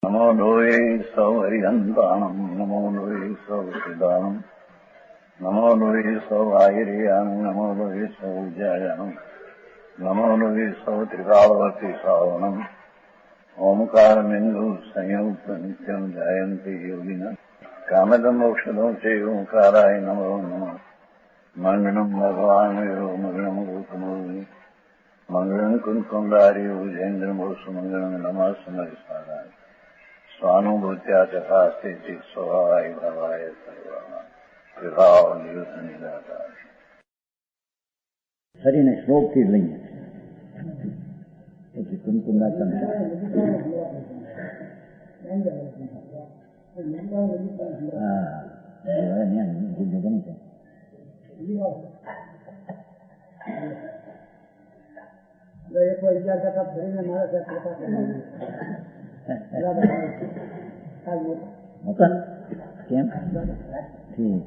નમો લોહે સૌહરિહંતાણમ નમો લોહે સૌહૃદાનમ નમો લોહે સૌઆયર્યાણમ નમો લોહે સૌજાયાણમ નમો લોહે સૌત્રિકાળવતી સાવણમ ઓમકારમિંદુ સંયુક્ત નિત્યમ જાયંતિ યોગિના કામદમ મોક્ષદો છે ઓંકારાય નમો નમઃ મંગળમ ભગવાન વીરો મંગળમ ગોતમોહિ મંગળમ કુંકુંડાર્યો જૈન્દ્રમોષ મંગળમ નમઃ સમરિસારાય સ્વાનુભૂત્યા ચકાસ્તે ચિત સ્વભાવાય ભાવાય સર્વાના વિભાવ નિયુદ્ધ નિરાકાર. હરિને શ્લોકથી લઈએ પછી કુંકુંડા ચંદ્ર કેમ ઠીક.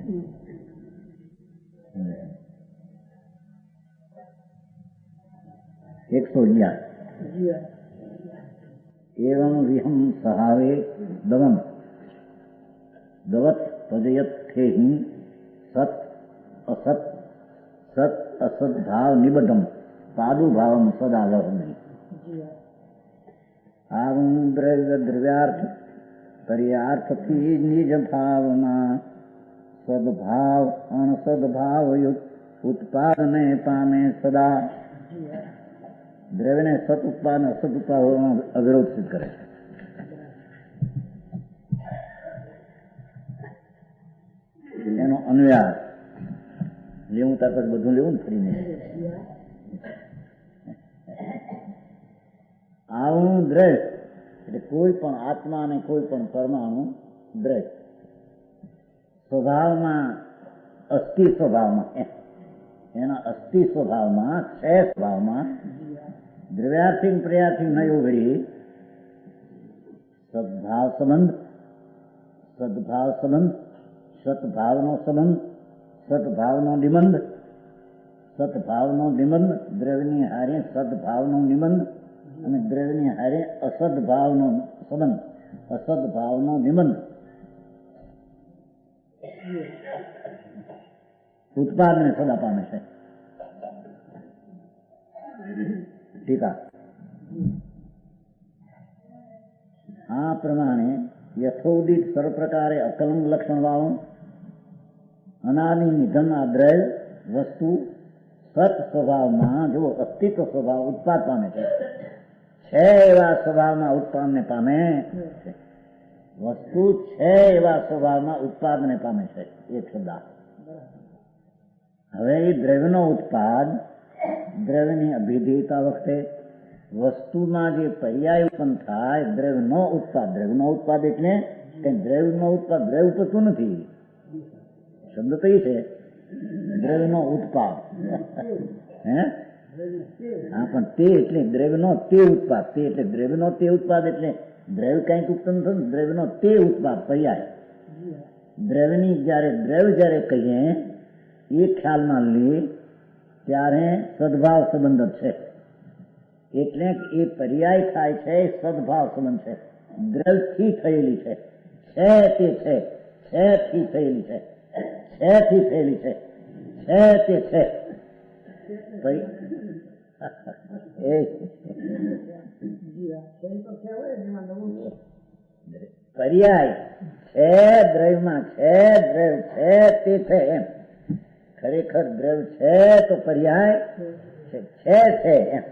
એકસો 11 એવં વિહમ સહાવે દવમ દવત પદયત થેહિ સત અસત સત અસદ ભાવ નિબડમ પાદુભાવમ સદા લહુની. આવું દ્રવ્ય દ્રવ્યાર્થ પર્યાર્થથી નિજ ભાવમાં સદભાવ અણસદભાવ ઉત્પાદને પામે સદા. દ્રવ્યને સત ઉત્પાદન અસત ઉત્પાદન અવિરોધ સિદ્ધ કરે છે. એનો અન્વયાર લેવું ત્યાર પછી બધું લેવું ને ફરીને. આવું દ્રવ્ય એટલે કોઈ પણ આત્મા અને કોઈ પણ પરમાણુ દ્રવ્ય સ્વભાવમાં અસ્થિ સ્વભાવમાં એના અસ્થિ સ્વભાવમાં છે સ્વભાવમાં દ્રવ્યાર્થી પ્રયાર્થી ન ઉઘડી સદભાવ સંબંધ સદભાવ સંબંધ સદભાવનો સંબંધ સદભાવનો નિબંધ સદભાવનો નિબંધ દ્રવ્યની હારે સદભાવનો નિબંધ અને દ્રવ્યની હારે અસદભાવનો સંબંધ અસદભાવનો નિબંધ ઉત્પાદને સદા પામે છે. ટીકા આ પ્રમાણે યથોદિત સર્વપ્રકારે અકલંક લક્ષણ વાળું અનાદિ નિધન આ દ્રવ્ય વસ્તુ સત સ્વભાવમાં જો અસ્તિત્વ સ્વભાવ ઉત્પાદ પામે છે એવા સ્વભાવમાં ઉત્પાદને પામે છે. વસ્તુ છે એવા સ્વભાવમાં ઉત્પાદને પામે છે. એ શબ્દ. હવે એ દ્રવ્યનો ઉત્પાદ દ્રવ્યની અભિધેયતા વખતે વસ્તુમાં જે પર્યાય ઉત્પન્ન થાય દ્રવ્યનો ઉત્પાદ. દ્રવ્યનો ઉત્પાદ એટલે કે દ્રવ્યનો ઉત્પાદ દ્રવ્ય ઉપજતું નથી. શબ્દ તો એ છે દ્રવ્યનો ઉત્પાદ. હે હા પણ તે એટલે દ્રવ્યનો તે ઉત્પાદ. તે એટલે દ્રવ્યનો તે ઉત્પાદ એટલે દ્રવ્ય કંઈક ઉત્પન્ન થયું દ્રવ્યનો તે ઉત્પાદ પર્યાય. દ્રવ્યની જયારે કહીએ એ ખ્યાલમાં લે ત્યારે સદભાવ સંબંધ છે. એટલે એ પર્યાય થાય છે સદભાવ સંબંધ છે. દ્રવ્યથી થયેલી છે તે છે થી થયેલી છે થી થયેલી છે તે છે. પર્યાય છે દ્રવ્યમાં છે દ્રવ્ય છે તે છે એમ. ખરેખર દ્રવ્ય છે તો પર્યાય છે એમ.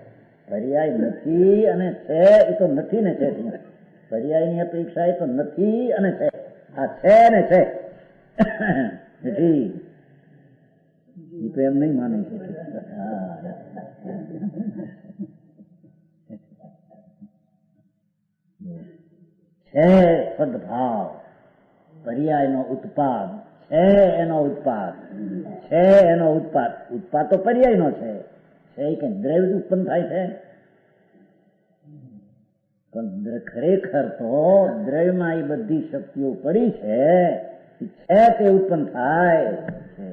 પર્યાય નથી અને છે એ તો નથી ને છે. પર્યાયની અપેક્ષા એ તો નથી અને છે. આ છે ને છે નથી એ તો એમ નહીં માને છે. છે સદભાવ પર્યાયનો ઉત્પાદ છે એનો ઉત્પાદ છે એનો ઉત્પાદ. ઉત્પાદ તો પર્યાયનો છે કે દ્રવ્ય ઉત્પન્ન થાય છે પણ ખરેખર તો દ્રવ્યમાં એ બધી શક્તિઓ પડી છે તે ઉત્પન્ન થાય છે.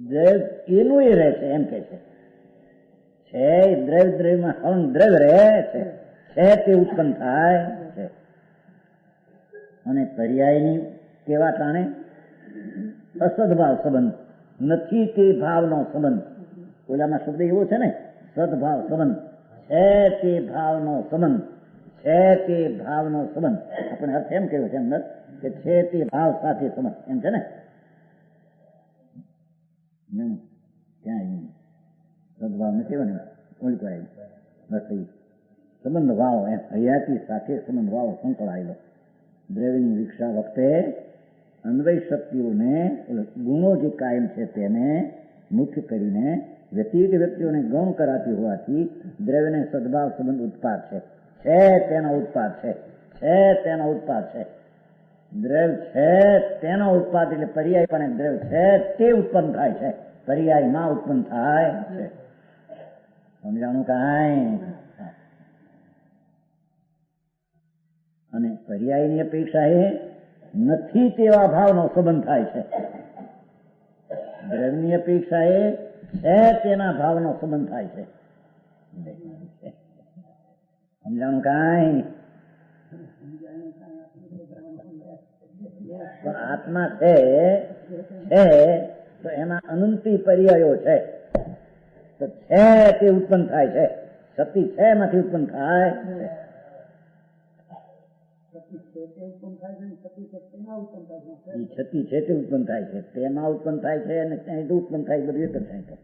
દ્રવ્ય એનું એ રહે છે એમ કે છે દ્રવ્ય, દ્રવ્યમાં હવન દ્રવ્ય રહે છે તે ઉત્પન્ન થાય છે. અને પર્યાયની કેવા ટાણે અસદભાવ સંબંધ, નથી તે ભાવનો સંબંધ. ઓલામાં શબ્દ એવો છે ને, સદભાવ સંબંધ, છે તે ભાવનો સંબંધ, છે તે ભાવનો સંબંધ. આપણે અર્થ એમ કહ્યું છે અંદર કે છે તે ભાવ સાથે સંબંધ, એમ છે ને. ક્યાં સદભાવ નથી બને ઓળખાય નથી સંબંધ ભાવ એમ હયાતી સાથે સંબંધ ભાવ સંકળાયેલો. દ્રવ્યની વિકસા વખતે અન્વય શક્તિઓને ગુણો જે કાયમ છે તેને મુખ્ય કરીને વ્યક્તિગત વ્યક્તિઓને ગૌણ કરાતી હોવાથી દ્રવ્યને સદભાવ સંબંધ ઉત્પાદ છે તેનો ઉત્પાદ છે તેનો ઉત્પાદ છે. દ્રવ્ય છે તેનો ઉત્પાદ એટલે પર્યાય પણ દ્રવ્ય છે તે ઉત્પન્ન થાય છે, પર્યાયમાં ઉત્પન્ન થાય છે. સમજાણું કાંઈ? અને પર્યાયની અપેક્ષા એ નથી તેવા ભાવનો સંબંધ થાય છે. દ્રવ્યની અપેક્ષા એ છે તેના ભાવનો સંબંધ થાય છે. સમજાણું કાંઈ? પણ આત્મા છે તો એમાં અનંતી પર્યાયો છે, તો છે તે ઉત્પન્ન થાય છે. શક્તિ છે એમાંથી ઉત્પન્ન થાય છે. છતી છે તે ઉત્પન્ન થાય છે, તેમાં ઉત્પન્ન થાય છે અને ત્યાં ઉત્પન્ન થાય, બધું એક જ થાય છે.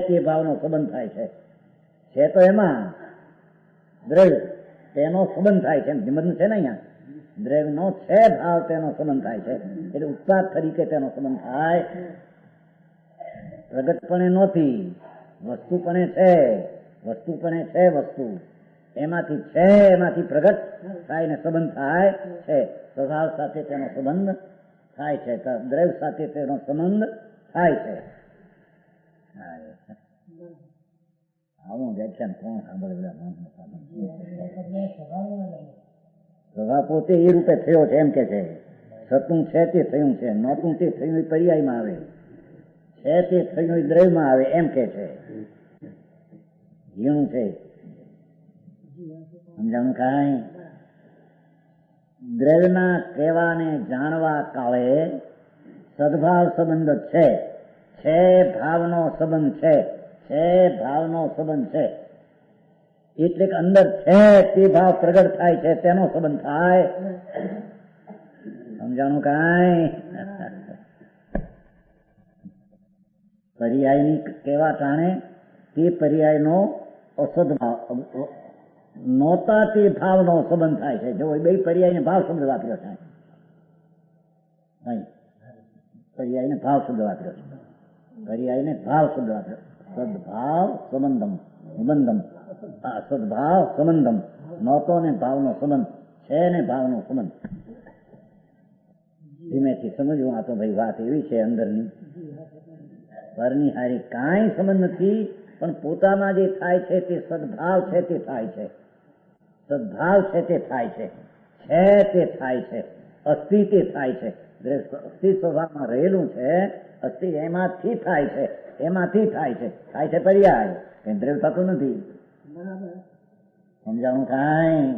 તે ભાવનો સંબંધ થાય છે તો એમાં દ્રવ્ય તેનો સંબંધ થાય છે. નિબંધ છે ને અહીંયા દ્રવ્યનો છે ભાવ તેનો સંબંધ થાય છે, એટલે ઉત્પાદ તરીકે તેનો સંબંધ થાય. પ્રગટપણે નથી, વસ્તુપણે છે, વસ્તુપણે છે, વસ્તુ એમાંથી છે, એમાંથી પ્રગટ થાય ને સંબંધ થાય છે. સ્વભાવ સાથે તેનો સંબંધ થાય છે, દ્રવ્ય સાથે તેનો સંબંધ થાય છે. આવું વ્યાખ્યાન કોણ સાંભળે? સ્વભાવ પોતે એ રૂપે થયો છે એમ કે છે. સતું છે તે થયું છે, નહોતું તે થયું પર્યાયમાં આવે, છે તે થયું દ્રવ્યમાં આવે એમ કે છે. ઝીણું છે. સમજાણું કાંઈ? દ્રવ્યના કહેવાને જાણવા કાળે સદભાવ સંબંધ છે ભાવનો સંબંધ છે ભાવનો સંબંધ છે. એટલે કે અંદર છે તે ભાવ પ્રગટ થાય છે તેનો સંબંધ થાય. સમજાણું કાંઈ? પર્યાયની કહેવા ટાણે તે પર્યાયનો અસદભાવ નહોતા તે ભાવનો સંબંધ થાય છે. જો બે પર્યાયને ભાવ શબ્દ વાપર્યો છે, પર્યાયને ભાવ શબ્દ વાપર્યો છે, પર્યાયને ભાવ શબ્દ વાપર્યો. સદભાવ સંબંધમ નિબંધમ, સદભાવ સંબંધમ, નહોતો ને ભાવનો સંબંધ, છે ને ભાવનો સંબંધ. ધીમેથી સમજવું. આ તો ભાઈ વાત એવી છે અંદરની, પરની હારી કાંઈ સંબંધ નથી, પણ પોતામાં જે થાય છે તે સદભાવ છે તે થાય છે, સદભાવ છે તે થાય છે તે થાય છે, અસ્થિ તે થાય છે. અસ્થિ સ્વભાવમાં રહેલું છે, અસ્થિ એમાંથી થાય છે, એમાંથી થાય છે પર્યાય, કઈ દ્રવ્ય થતું નથી. સમજાણું કાંઈ?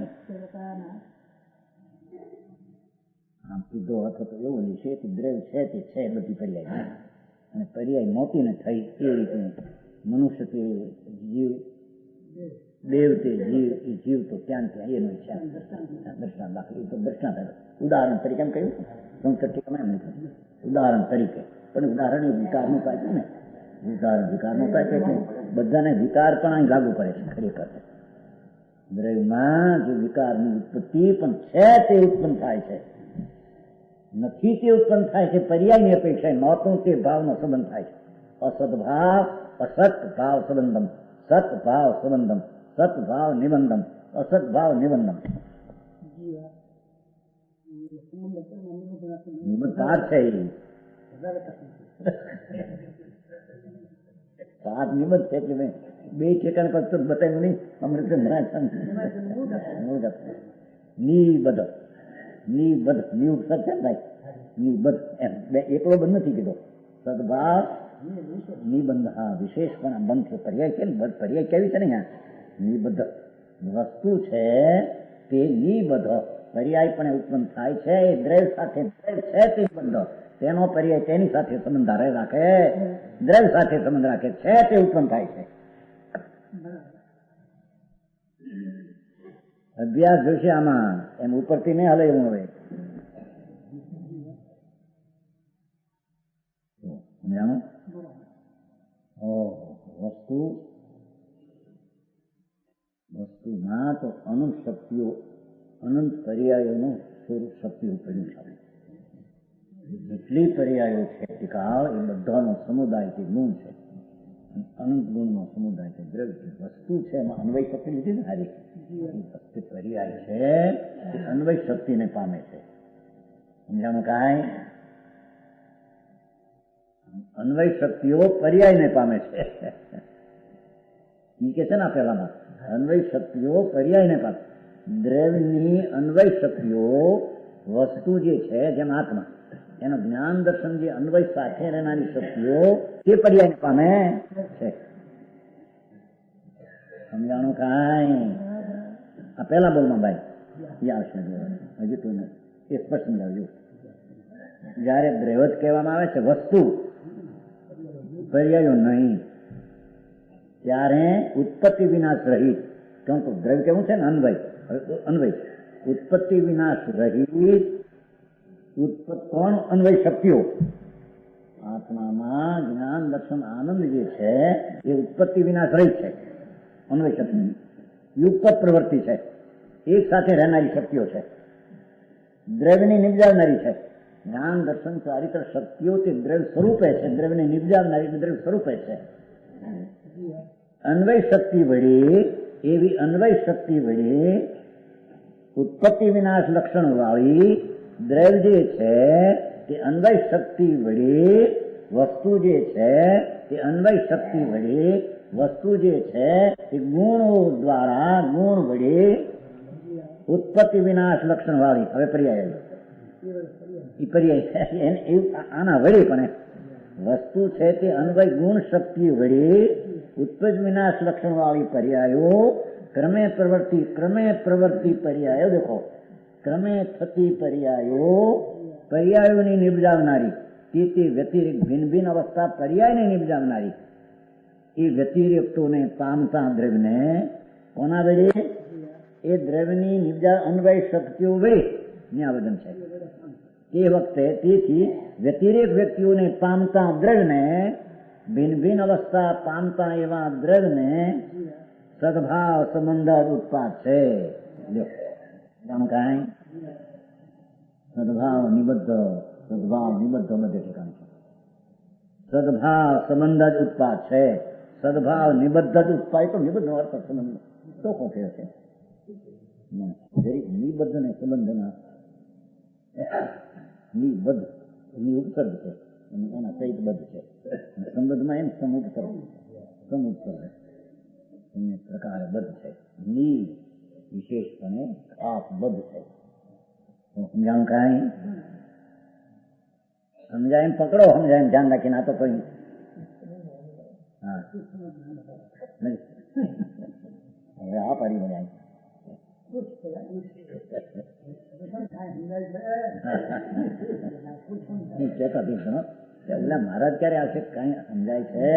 આમ સીધો હતો તો એવું છે કે દ્રવ્ય છે તે છે બધી પર્યાય, અને પર્યાય નહોતી ને થઈ એ રીતે મનુષ્ય તે જીવ, દેવ તે જીવ તો ત્યાં એનો ઈચ્છા દ્રષ્ટાંત દાખલ. એ તો દ્રષ્ટાંત ઉદાહરણ તરીકે એમ કહ્યું, ઉદાહરણ તરીકે. પણ ઉદાહરણ એ વિકારનું પાછું ને, વિકારનું પાછું એટલે બધાને વિકાર પણ અહીં લાગુ પડે છે. ખરેખર દ્રવ્યમાં જે વિકારની ઉત્પત્તિ પણ છે તે ઉત્પન્ન થાય છે, નથી તે ઉત્પન્ન થાય છે પર્યાયની અપેક્ષા. નહોતું તે ભાવનો સંબંધ થાય છે. અસદભાવ અસત ભાવ સંબંધમ, સત ભાવ સંબંધમ, સત ભાવ નિબંધમ, અસત ભાવ નિબંધમ. નિબંધ પાઠ છે, પાઠ નિબંધ છે. એટલે મેં બે ઠેકાણ પર તો બતાવ્યું નહીં. અમૃત નિબદ્ધ નિબદ્ધ નિયુક્ત છે ભાઈ, નિબદ્ધ એમ બે એકલો બંધ નથી કીધો. સદભાવ નિબંધ, હા વિશેષ પણ બંધ છે, પર્યાય છે ને, પર્યાય કેવી છે ને અહીંયા નિબદ્ધ વસ્તુ છે તે નિબદ્ધ પર્યાય પણ ઉત્પન્ન થાય છે, એ દ્રવ્ય સાથે દ્રવ્ય છે તે નિબદ્ધ, તેનો પર્યાય તેની સાથે સંબંધ રાખે, દ્રવ્ય સાથે સંબંધ રાખે છે તે ઉત્પન્ન થાય છે. અભ્યાસ જોશે આમાં, એમ ઉપરથી નહીં હાલે એવું. હવે જાણો વસ્તુમાં તો અનંત શક્તિઓ, અનંત પર્યાયોનું સ્વરૂપ શક્તિઓ પડ્યું છે. જેટલી પર્યાયો છે ટીકાળ એ બધાનો સમુદાય તે ગુણ છે, અનંત ગુણનો સમુદાય છે દ્રવ્ય છે. વસ્તુ છે એમાં અન્વય શક્તિ લીધી ને હારી, વસ્તુ પર્યાય છે એ અન્વય શક્તિને પામે છે. સમજાણું કાંઈ? અન્વય શક્તિઓ પર્યાયને પામે છે. એ કે છે ને પેલામાં અન્વય શક્તિઓ પર્યાયને પામે. દ્રવ્યની અન્વય શક્તિઓ વસ્તુ જે છે જેમ આત્મા, એનો જ્ઞાન દર્શન જે અન્વય સાથે રહેનારી શક્તિઓ તે પર્યાયને પામે છે. સમજાણું કાંઈ? આ પેલા બોલમાં ભાઈ એ આવશે, હજુ તો એ સ્પષ્ટ સમજાવજો. જયારે દ્રવ્ય કહેવામાં આવે છે વસ્તુ, પર્યાયો નહીં, ત્યારે ઉત્પત્તિ વિનાશ રહિત, કારણ કે દ્રવ્ય કેવું છે ને અન્વય ઉત્પત્તિ વિનાશ રહિત, ઉત્પત્તિ અન્વય શક્તિઓ આત્મામાં જ્ઞાન દર્શન આનંદ જે છે એ ઉત્પત્તિ વિનાશ રહિત છે, અન્વય શક્તિ યુક્ત પ્રવૃત્તિ છે, એક સાથે રહેનારી શક્તિઓ છે, દ્રવ્યની નિપજાવનારી છે. જ્ઞાન દર્શન ચારિત્ર શક્તિઓ તે દ્રવ્ય સ્વરૂપે છે, દ્રવ્યને નિપજાવનારી દ્રવ્ય સ્વરૂપે છે. અન્વય શક્તિ વડે, એવી અન્વય શક્તિ વડે ઉત્પત્તિ વિનાશ લક્ષણ વાળી દ્રવ્ય જે છે તે અન્વય શક્તિ વડે વસ્તુ જે છે તે અન્વય શક્તિ વડે વસ્તુ જે છે તે ગુણો દ્વારા ગુણ વડે ઉત્પત્તિ વિનાશ લક્ષણ વાળી. હવે પર્યાય આના વડે પણ વસ્તુ છે તે અન્વય ગુણ શક્તિ વડે ઉત્પત્તિ વિનાશ લક્ષણ વાળી પર્યાયો ક્રમે પ્રવૃત્તિ પર્યાયો, દેખો ક્રમે થતી પર્યાયોની નિપજાવનારી, તે વ્યતિરિક્ત ભિન્ન ભિન્ન અવસ્થા પર્યાયને નિપજાવનારી, એ વ્યતિરિક્તોને પામતા દ્રવ્યને કોના વડે? એ દ્રવ્યની નિપજા અન્વય શક્તિઓ વડે ન્યાવદન છે. તે વખતે તેથી વ્યતિરેક વ્યક્તિઓને પામતા દ્રવ્યને, ભિન્ન ભિન્ન અવસ્થા પામતા એવા દ્રવ્યને સદભાવ સંબંધ ઉત્પાદ છે. કાંઈ સદભાવ નિબદ્ધ બધે ઠેકાણ છે. સદભાવ સંબંધ જ ઉત્પાદ છે. સદભાવ નિબદ્ધ જ ઉત્પાદ, તો નિબદ્ધ નો અર્થ સંબંધ તો કોણ કહે છે? નિબદ્ધ ને સંબંધના નિબદ્ધ ની ઉપસર્ગ છે, એના સહિત બદ્ધ છે. સંબંધમાં એમ સમુત્સર્ગ પ્રકારે બદ્ધ છે. ની વિશેષપણે ખાસ બદ્ધ છે. સમજાણું કાંઈ? સમજાય એમ પકડો, સમજાય એમ ધ્યાન રાખીને. આ તો કોઈ હા હવે આ પાડી મળ્યા મહારાજ ક્યારે આવશે? કઈ સમજાય છે?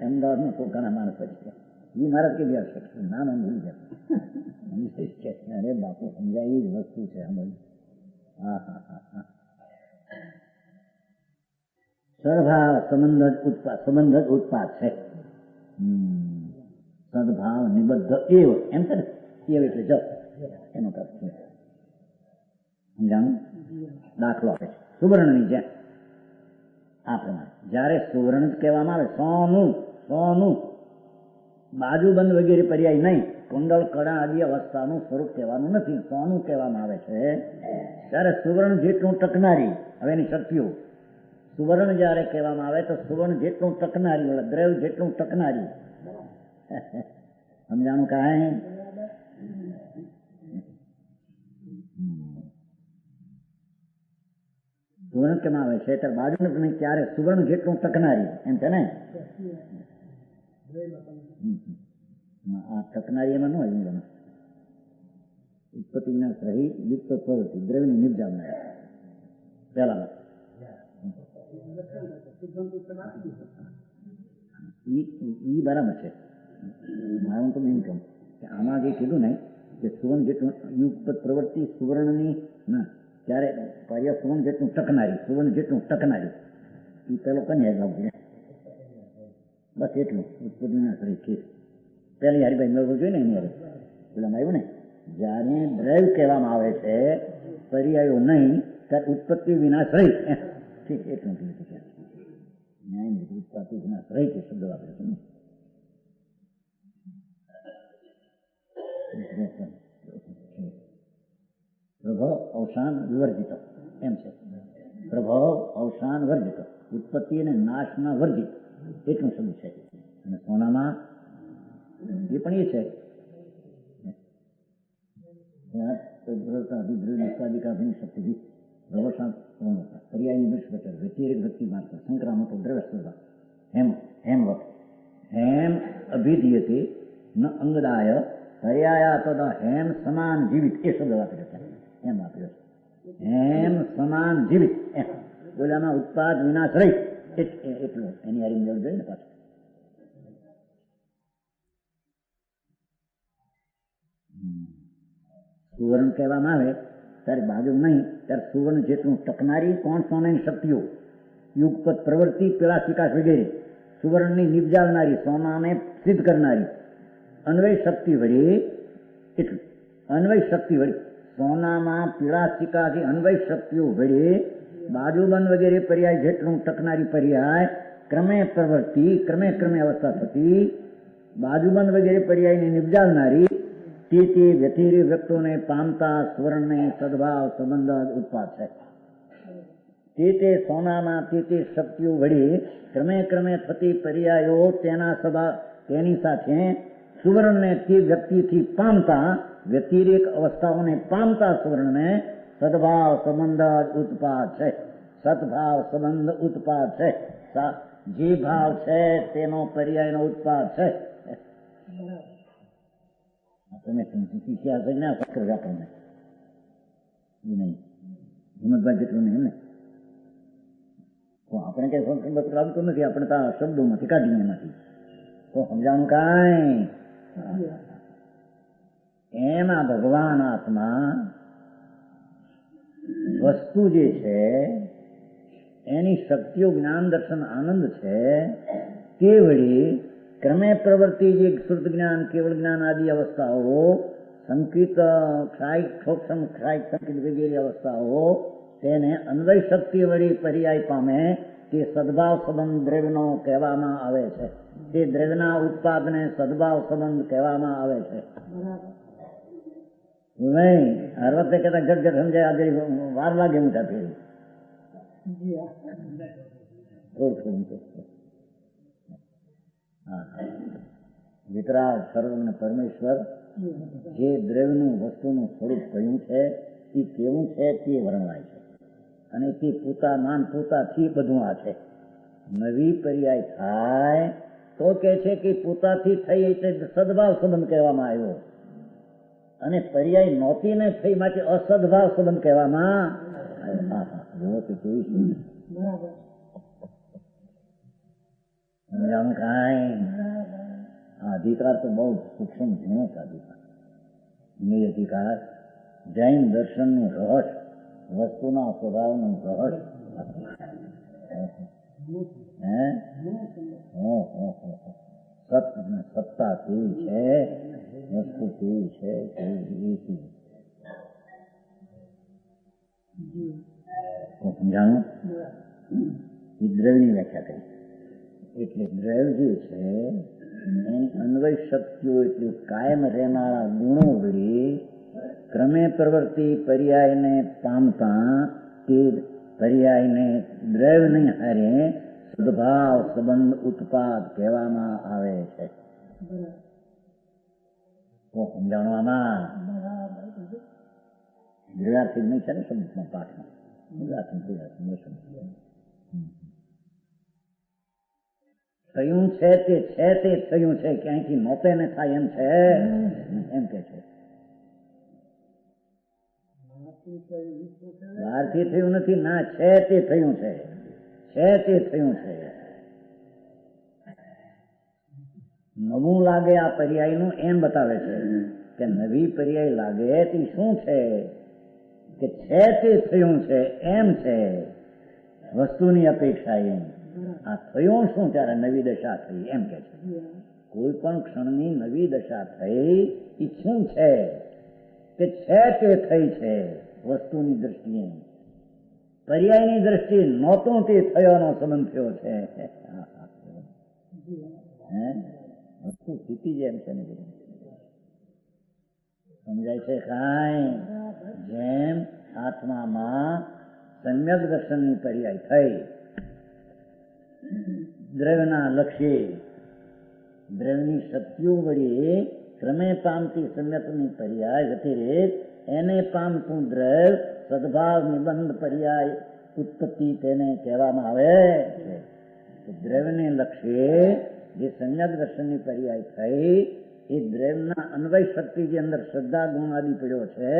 અમદાવાદ નો ઘણા માણસ છે, એ મહારાજ કેવી આવશે? નામ એમ ભૂલી જાય. અરે બાપુ સમજાય એ જ વસ્તુ છે. હા હા હા હા. સદભાવ સંબંધ જ ઉત્પાદ છે. સદભાવ નિબદ્ધ એવ, એમ છે ને, એવ એટલે જ એનો અર્થ છે. સમજાણું? દાખલો આપે છે સુવર્ણની જેમ. આ પ્રમાણે જયારે સુવર્ણ કહેવામાં આવે, સોનું બાજુબંધ વગેરે પર્યાય નહીં, કુંડળ કડા આદિ અવસ્થાનું સ્વરૂપ કહેવાનું નથી, સોનું કહેવામાં આવે છે. ત્યારે સુવર્ણ જેટલું ટકનારી, હવે એની શક્તિઓ, સુવર્ણ જયારે કહેવામાં આવે તો સુવર્ણ જેટલું ટકનારી, દ્રવ્ય જેટલું ટકનારી. સમજાણું કાંઈ? સુવર્ણ કેમ આવે છે ત્યારે બાજુને ક્યારે સુવર્ણ જેટલું ટકનારી એમ છે ને. આ ટકનારી એમાં ન હોય એમાં ઉત્પત્તિ વિનાશ રહી યુક્ત પ્રવૃત્તિ દ્રવ્યની નિર્જામનાર પહેલામાં ઈ બરાબર છે. મારું તો મેં કહું કે આમાં જે કીધું ને કે સુવર્ણ જેટલું યુક્ત પ્રવૃત્તિ સુવર્ણની ના ત્યારે કાર્ય સુવર્ણ જેટલું ટકનારી એ પેલો કને લાવવું બસ એટલું ઉત્પત્તિ વિનાશ રહી છે. પહેલી હરિભાઈ મેળવવું જોઈએ ને એની હારે પેલામાં આવ્યું ને જ્યારે દ્રવ્ય કહેવામાં આવે છે પર્યાયો નહીં ત્યારે ઉત્પત્તિ વિનાશ રહી ઠીક એટલું કીધું છે. ન્યાય ઉત્પત્તિ વિનાશ રહી છે શબ્દ વાપરે છે ને. પ્રભાવ અવસાન વિવર્જિત એમ છે. પ્રભાવ અવસાન વર્જિત ઉત્પત્તિ અને નાશના વર્જિત એટલું શબ્દ છે. અને સોનામાં એ પણ એ છે પર્યાયની દૃષ્ટિ વ્યતિરેક વ્યક્તિ માત્ર સંક્રામકો દ્રવ્ય સ્વરૂપ હેમ અભિધીયતે ન અંગદાય પર્યાયા તદ હેમ સમાન જીવિત એ શબ્દ વાપર્યો છે. એમ વાપર્યો છે હેમ સમાન જીવિત એમ બોલામાં ઉત્પાદ વિનાશ રહી એટલું એની હારી મેળ જોઈએ ને પાછું. સુવર્ણ કહેવામાં આવે ત્યારે બાજુ નહીં ત્યારે સુવર્ણ જેટલું ટકનારી કોણ સોનાની શક્તિઓ યુગપત પ્રવૃત્તિ પેલાશિકાશ વગેરે સુવર્ણની નિપજાવનારી સોનાને સિદ્ધ કરનારી અન્વય શક્તિ વડે એટલું અન્વય શક્તિ વડે સોનામાં પીળાશિકાથી અન્વય શક્તિઓ વડે બાજુબંધ વગેરે પર્યાય જેટલું ટકનારી પર્યાય ક્રમે પ્રવૃત્તિ ક્રમે અવસ્થા થતી બાજુબંધ વગેરે પર્યાયને નિપજાવનારી તે વ્યતિરેક વ્યક્તોને પામતા સ્વર્ણને સદભાવ સંબંધ ઉત્પાદ છે. તે સોનામાં તે શક્તિઓ વડે ક્રમે થતી પર્યાયો તેની સાથે સુવર્ણને તે વ્યક્તિથી પામતા વ્યતિરેક અવસ્થાઓને પામતા સુવર્ણને સદભાવ સંબંધ ઉત્પાદ છે. સદભાવ સંબંધ ઉત્પાદ છે. જે ભાવ છે તેનો પર્યાયનો ઉત્પાદ છે. તમે આપણને નહીં હિંમતભાઈ જેટલું નહીં એમને તો આપણે કઈ સંસ્કૃત લાવતું નથી. આપણે તો શબ્દોમાંથી કાઢીને એમાંથી તો સમજાણું કાંઈ એમાં ભગવાન આત્મા વસ્તુ જે છે એની શક્તિઓ જ્ઞાન દર્શન આનંદ છે તે વળી ક્રમે પ્રવૃત્તિ જે શુદ્ધ જ્ઞાન કેવળ જ્ઞાન આદિ અવસ્થાઓ સંકિત ક્ષોક્ષમ સંકિત વગેરે અવસ્થાઓ તેને અન્વય શક્તિ વળી પર્યાય પામે તે સદભાવ સંબંધ દ્રવ્યનો કહેવામાં આવે છે. તે દ્રવ્યના ઉત્પાદને સદભાવ સંબંધ કહેવામાં આવે છે. નહીં હર વખતે કહેતા જગ સમજાય આજે વાર લાગે મોટા ફેરી વિતરાગ સર્વજ્ઞ પરમેશ્વર જે દ્રવ્યનું વસ્તુનું સ્વરૂપ કહ્યું છે એ કેવું છે તે વર્ણવાય છે. અને તે પોતાથી બધું આ છે. નવી પર્યાય થાય તો કે છે કે પોતાથી થઈ એટલે સદભાવ સંબંધ કહેવામાં આવ્યો અને પર્યાય નહોતી ને થઈ માટે અસદભાવ સંબંધ કહેવામાં સમજાણું કાંઈ અધિકાર તો બહુ સૂક્ષ્મ ઝીણો છે. અધિકાર એ અધિકાર જૈન દર્શનનું રહસ્ય વસ્તુના સ્વભાવનું રહસ્ય સત્તા કેવી છે વસ્તુ કેવી છે સમજાણું. એ દ્રવ્યની વ્યાખ્યા કરી એટલે દ્રવ્ય જે છે એની અન્વય શક્તિઓ એટલે કાયમ રહેનારા ગુણો વળી ક્રમે પ્રવૃત્તિ પર્યાયને પામતા તે પર્યાયને દ્રવ્યની હારે સદભાવ સંબંધ ઉત્પાદ કહેવામાં આવે છે. તો સમજાણવામાં દ્રવ્યાર્થી નહીં છે ને શબ્દના પાઠમાં થયું છે તે થયું છે, ક્યાંયથી નોતે ને થાય એમ છે, એમ કે છે. બહારથી થયું નથી, ના છે તે થયું છે, તે થયું છે. નવું લાગે આ પર્યાયનું એમ બતાવે છે કે નવી પર્યાય લાગે તે શું છે કે છે તે થયું છે એમ છે, વસ્તુની અપેક્ષા એમ. આ થયું શું ત્યારે નવી દશા થઈ એમ કે છે. કોઈ પણ ક્ષણની નવી દશા થઈ એ શું છે કે છે તે થઈ છે વસ્તુની દ્રષ્ટિએ. પર્યાયની દ્રષ્ટિએ નહોતું તે થયોનો સંબંધ થયો છે. વસ્તુ સ્થિતિ જેમ છે ને સમજાય છે કાંઈ? જેમ આત્મામાં સમ્યક દર્શનની પર્યાય થઈ, દ્રવ્યના લક્ષ્ય દ્રવ્યની શક્તિઓ વળી ક્રમે પામતી સમ્યકની પર્યાય વ્યતિરેક એને પામતું દ્રવ્ય સદભાવ નિબંધ પર્યાય ઉત્પત્તિ તેને કહેવામાં આવે છે. દ્રવ્યને લક્ષ્ય જે સમ્યક દર્શનની પર્યાય થઈ એ દ્રવ્યના અન્વય શક્તિ જે અંદર શ્રદ્ધા ગુણ આદિ પડ્યો છે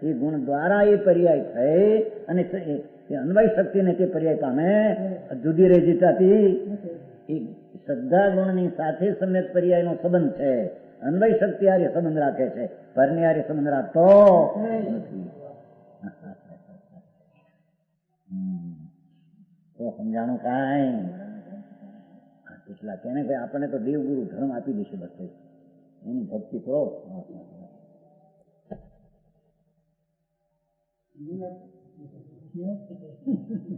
એ ગુણ દ્વારા એ પર્યાય થઈ અને એ અન્વય શક્તિને તે પર્યાય પામે. જુદી રહી જતાથી એ શ્રદ્ધા ગુણની સાથે સમ્યક પર્યાયનો સંબંધ છે. અન્વય શક્તિ હારે સંબંધ રાખે છે, પરની હારે સંબંધ રાખતો નથી. તો સમજાણું કાંઈ? એટલા તેને ભાઈ આપણને તો દેવગુરુ ધર્મ આપી દેશે, બસ એની ભક્તિ કરો.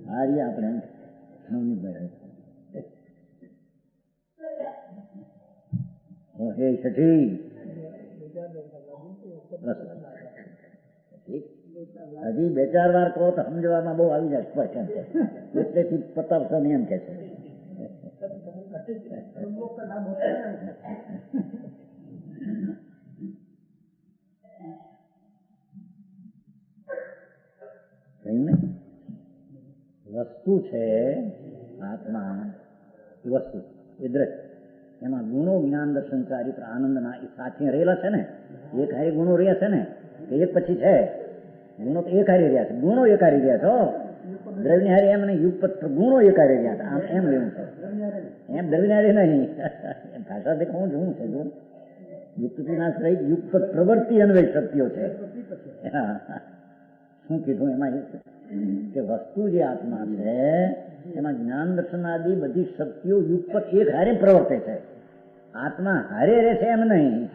હારી આપણે હે સઠી હજી બે ચાર વાર કહો તો સમજવામાં બહુ આવી જાય સ્પષ્ટ છે, એટલેથી પતાવશો ને એમ કે છે. વસ્તુ છે આત્મા, એ વસ્તુ એ દ્રશ્ય, એમાં ગુણો જ્ઞાન દર્શન ચારિત્ર આનંદના એ સાથે રહેલા છે ને. એક હારે ગુણો રહ્યા છે ને કે એક પછી છે? ગુણો તો એક હારે રહ્યા છે, ગુણો એક હારે રહ્યા છો. દ્રવ્યની હારે એમ નહીં, યુગપત ગુણો એક હારે રહ્યા છે, આમ એમ લેવું છે. એમ દ્રવ્યની હારે નહીં, ભાષા દેખવું જોવું છે. જો યુક્તિના સહિત યુગપત પ્રવૃત્તિ અન્વય શક્તિઓ છે. શું કીધું એમાં? કે વસ્તુ જે આત્મા છે એમાં જ્ઞાન દર્શન આદિ બધી શક્તિઓ યુગપત એક હારે પ્રવર્તે છે. આત્મા હારે રહે છે એમ નહીં.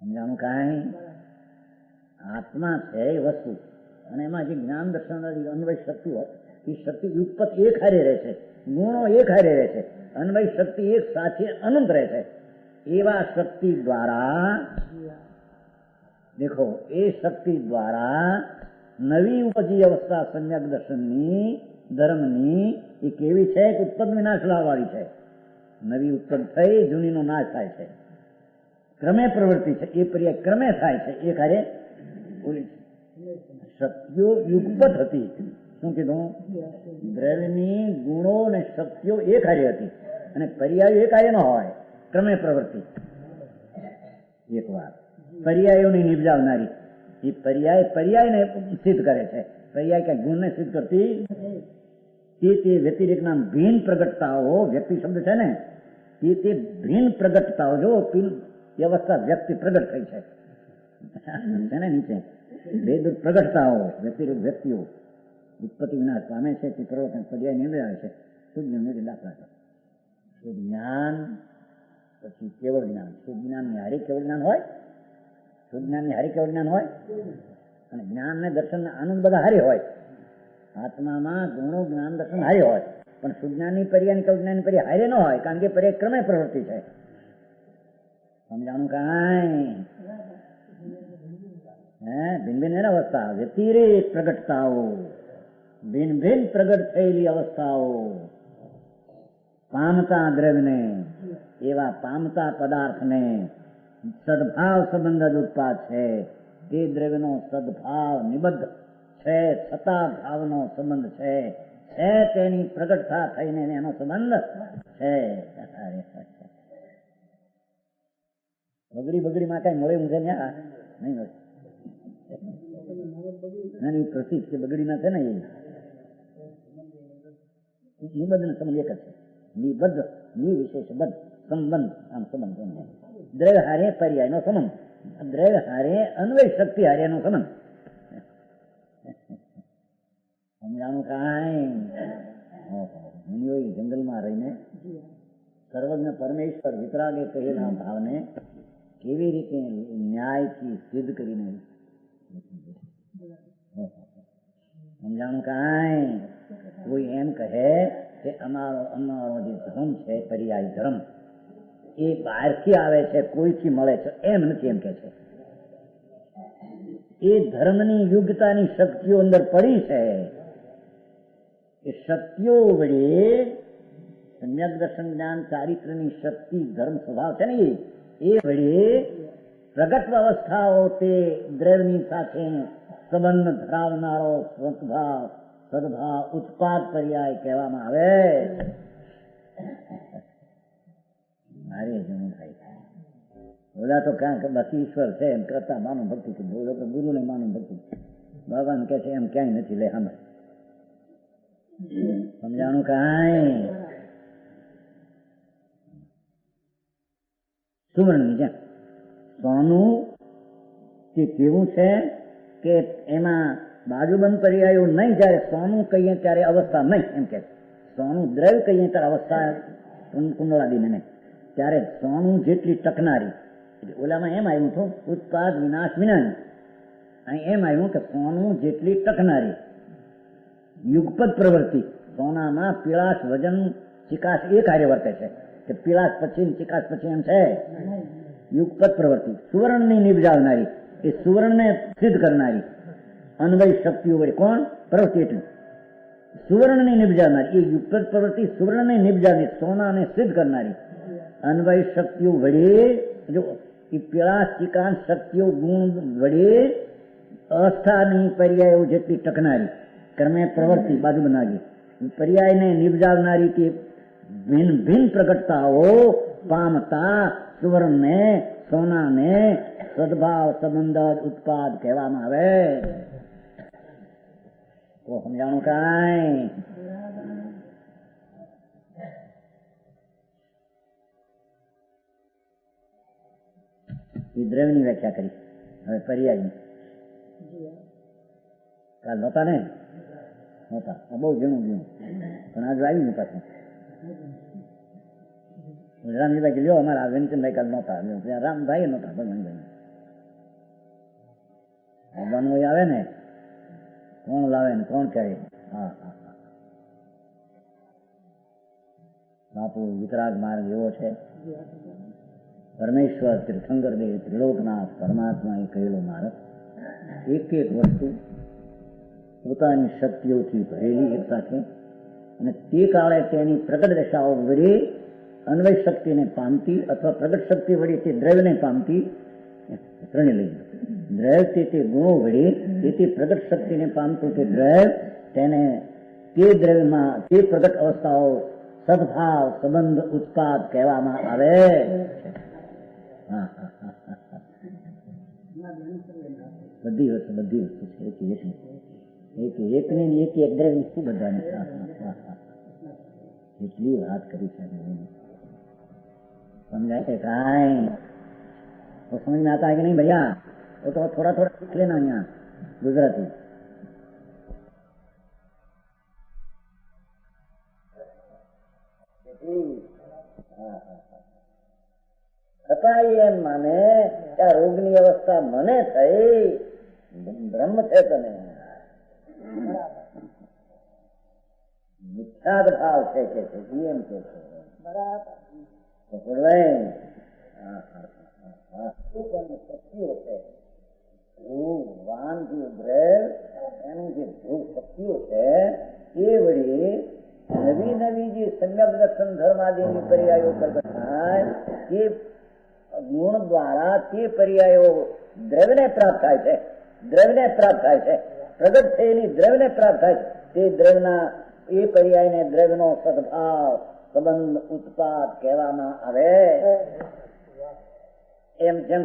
સમજાણું કાંઈ? આત્મા છે એ વસ્તુ અને એમાં જે જ્ઞાન દર્શન આદિ અન્વય શક્તિઓ એ શક્તિ યુગપત એક હારે રહે છે, ગુણો એક હારે રહે છે, અન્વય શક્તિ એક સાથે અનંત રહે છે. એવા શક્તિ દ્વારા દેખો, એ શક્તિ દ્વારા નવી ઉપજી અવસ્થા સમ્યક દર્શનની ધર્મની એ કેવી છે કે ઉત્પન્ન વિનાશ લાવવાળી છે. નવી ઉત્પન્ન થઈ જૂનીનો નાશ થાય છે, ક્રમે પ્રવૃત્તિ છે, એ પર્યાય ક્રમે થાય છે. એ કાર્ય શક્તિઓ યુગપત હતી. શું કીધું? દ્રવ્યની ગુણો અને શક્તિઓ એક હારે હતી અને પર્યાય એક હારે ન હોય, ક્રમે પ્રવૃત્તિ. એક વાર પર્યાયોની નિપજાવનારી એ પર્યાયને સિદ્ધ કરે છે. પર્યાય કઈ ગુણને સિદ્ધ કરતી તે વ્યતિરેકના ભિન્ન પ્રગટતાઓ, વ્યક્તિ શબ્દ છે ને, તે ભિન્ન પ્રગટતાઓ, જો એ અવસ્થા વ્યક્તિ પ્રગટ થઈ છે ને નીચે ભેદ પ્રગટતાઓ વ્યતિરેક વ્યક્તિઓ ઉત્પત્તિ વિનાશ પામે છે તે પ્રવર્તન પર્યાય નિર્ણય છે. શુદ્ધ દાખલા છે શુદ્ધ જ્ઞાન, પછી કેવળ જ્ઞાન. શુદ્ધ જ્ઞાનની હારી કેવળ જ્ઞાન હોય, શુદ્ધ જ્ઞાનની હારી કેવળ જ્ઞાન હોય અને જ્ઞાન ને દર્શન ને આનંદ બધા હારી હોય. આત્મામાં ગુણો જ્ઞાન દર્શન હારી હોય પણ શુદ્ધ જ્ઞાનની પર્યાય કેવળ જ્ઞાનની પર્યાય હારે ન હોય, કારણ કે પર્યાય ક્રમે પ્રવૃત્તિ છે. સમજાણું કાંઈ? ભિન્ન ભિન્ન અવસ્થા, વ્યતિરેક પ્રગટતાઓ, ભિન્ન ભિન્ન પ્રગટ થયેલી અવસ્થાઓ પામતા દ્રવ્યને, એવા પામતા પદાર્થને સદભાવ સંબંધ જ ઉત્પાદ છે. તે દ્રવ્યનો સદભાવ નિબદ્ધ છે, છતાં ભાવનો સંબંધ છે, તેની પ્રગટતા થઈને એનો સંબંધ છે. બગડીમાં કઈ મળે ઊંઘે ને નહીં મળે. નાની પ્રસિદ્ધ કે બગડીમાં છે ને એ નિબદ્ધ ને સંબંધ એક જ છે. નિબદ્ધ નિવિશેષ બદ્ધ સંબંધ, આમ સંબંધ દ્રવ્ય હારે પર્યાય નો સંબંધ, દ્રવ્ય હારે અન્વય શક્તિ હારે નો સંબંધ. સમજાણું કાંઈ મુનિઓ જંગલમાં રહીને સર્વજ્ઞ પરમેશ્વર વિતરાગે કહેલા ભાવને કેવી રીતે ન્યાયથી સિદ્ધ કરીને સમજાણું કાંઈ. કોઈ એમ કહે કે અમારો જે ધર્મ છે પર્યાય ધર્મ એ બહારથી આવે છે, કોઈથી મળે છે, એમ નથી એમ કે છે. એ ધર્મની યુગતાની શક્તિઓ અંદર પડી છે. એ શક્તિઓ વડે સમ્યક દર્શન જ્ઞાન ચારિત્રની શક્તિ ધર્મ સ્વભાવ છે ને એ વડે પ્રગટ અવસ્થાઓ તે દ્રવ્યની સાથે સંબંધ ધરાવનારો સદભાવ ઉત્પાદ પર્યાય કહેવામાં આવે. મારે જણું થાય બોલા તો ક્યાંક બાકી ઈશ્વર છે એમ કરતા માનવ ભક્તિ કે બોલો કે ગુરુ ને માનવ ભક્તિ ભગવાન કે છે એમ ક્યાંય નથી. લે સામે સમજાણું કાંઈ. સુવર્ણની જેમ સોનું તે કેવું છે કે એમાં બાજુબંધ પર્યાયો નહીં. જયારે સોનું કહીએ ત્યારે અવસ્થા નહીં એમ કે સોનું દ્રવ્ય કહીએ ત્યારે અવસ્થા કુંડળાદીને નહીં. ત્યારે સોનું જેટલી ટકનારી, ઓલામાં એમ આવ્યું હતું ઉત્પાદ વિનાશ વિનાની, અહીં એમ આવ્યું કે સોનું જેટલી ટકનારી યુગપદ પ્રવૃત્તિ. સોનામાં પીળાશ વજન ચિકાસ એ કાર્ય વર્તે છે કે પીળાશ પછી ચિકાસ પછી એમ છે યુગપદ પ્રવૃત્તિ. સુવર્ણની નિપજાવનારી, એ સુવર્ણને સિદ્ધ કરનારી અન્વય શક્તિઓ વડે કોણ પ્રવૃત્તિ એટલું સુવર્ણની નિપજાવનારી એ યુગપદ પ્રવૃત્તિ સુવર્ણને નિપજાવનારી સોનાને સિદ્ધ કરનારી અન્વય શક્તિઓ વડે જો એ પીળાશ ચિકાસ શક્તિઓ ગુણ વડે અસ્થાની પર્યાયો જેટલી ટકનારી કર્મે પ્રવૃત્તિ બાજુ બનાવી પર્યાયને નિપજાવનારી કે ભિન્ન ભિન્ન પ્રગટતાઓ પામતા સુવર્ણને સોનાને સદભાવ સંબંધ ઉત્પાદ કહેવામાં આવે. તો સમજાણું કાંઈ. એ દ્રવ્યની વ્યાખ્યા કરી. હવે પર્યાયની કાલ નહોતા ને નહોતા બહુ ઝીણું પણ આજે આવી ને પાછું રામજીભાઈ કે લ્યો અમારા વેનચંદભાઈ કાલ નહોતા. રામભાઈ નહોતા ભગવાન આવે ને કોણ લાવે ને કોણ કહે. હા હા હા બાપુ વિતરાગ માર્ગ એવો છે. પરમેશ્વર તીર્થંકર દેવ ત્રિલોકનાથ પરમાત્મા એ કહેલો માર્ગ એક એક વસ્તુ પોતાની શક્તિઓથી ભરેલી એક સાથે અને તે કાળે તેની પ્રગટ દશાઓ વડે અન્વય શક્તિને પામતી અથવા પ્રગટ શક્તિ વડે તે દ્રવ્યને પામતી ત્રણે લઈ દ્રવ્ય તે ગુણો વડે તે પ્રગટ શક્તિને પામતું તે દ્રવ્ય તેને તે દ્રવ્યમાં તે પ્રગટ અવસ્થાઓ સદભાવ સંબંધ ઉત્પાદ કહેવામાં આવે. બધી વસ્તુ છે એકની એક દ્રવ્ય શું બધાને એટલી વાત કરી છે. समझाए काई वो समझ में आता है कि नहीं भैया? वो तो थोड़ा थोड़ा सीख लेना यहाँ गुजराती. છતાં એમ માને કે આ રોગની અવસ્થા મને થઈ બ્રહ્મ છે તને મિથ્યાદ ભાવ છે કે એમ કે છે બરાબર. શક્તિઓ છે વાન જે બ્રેડ એનું જે ધ્રુવ શક્તિઓ છે એ વળી નવી નવી જે સમ્યક દર્શન ધર્માદિની પર્યાયો પ્રગટ થાય તે ગુણ દ્વારા તે પર્યાયો દ્રવ્યને પ્રાપ્ત થાય છે, દ્રવ્યને પ્રાપ્ત થાય છે, પ્રગટ થયેલી દ્રવ્યને પ્રાપ્ત થાય છે. તે દ્રવ્યના એ પર્યાયને દ્રવ્યનો સદભાવ સંબંધ ઉત્પાદ કહેવામાં આવે. એમ જેમ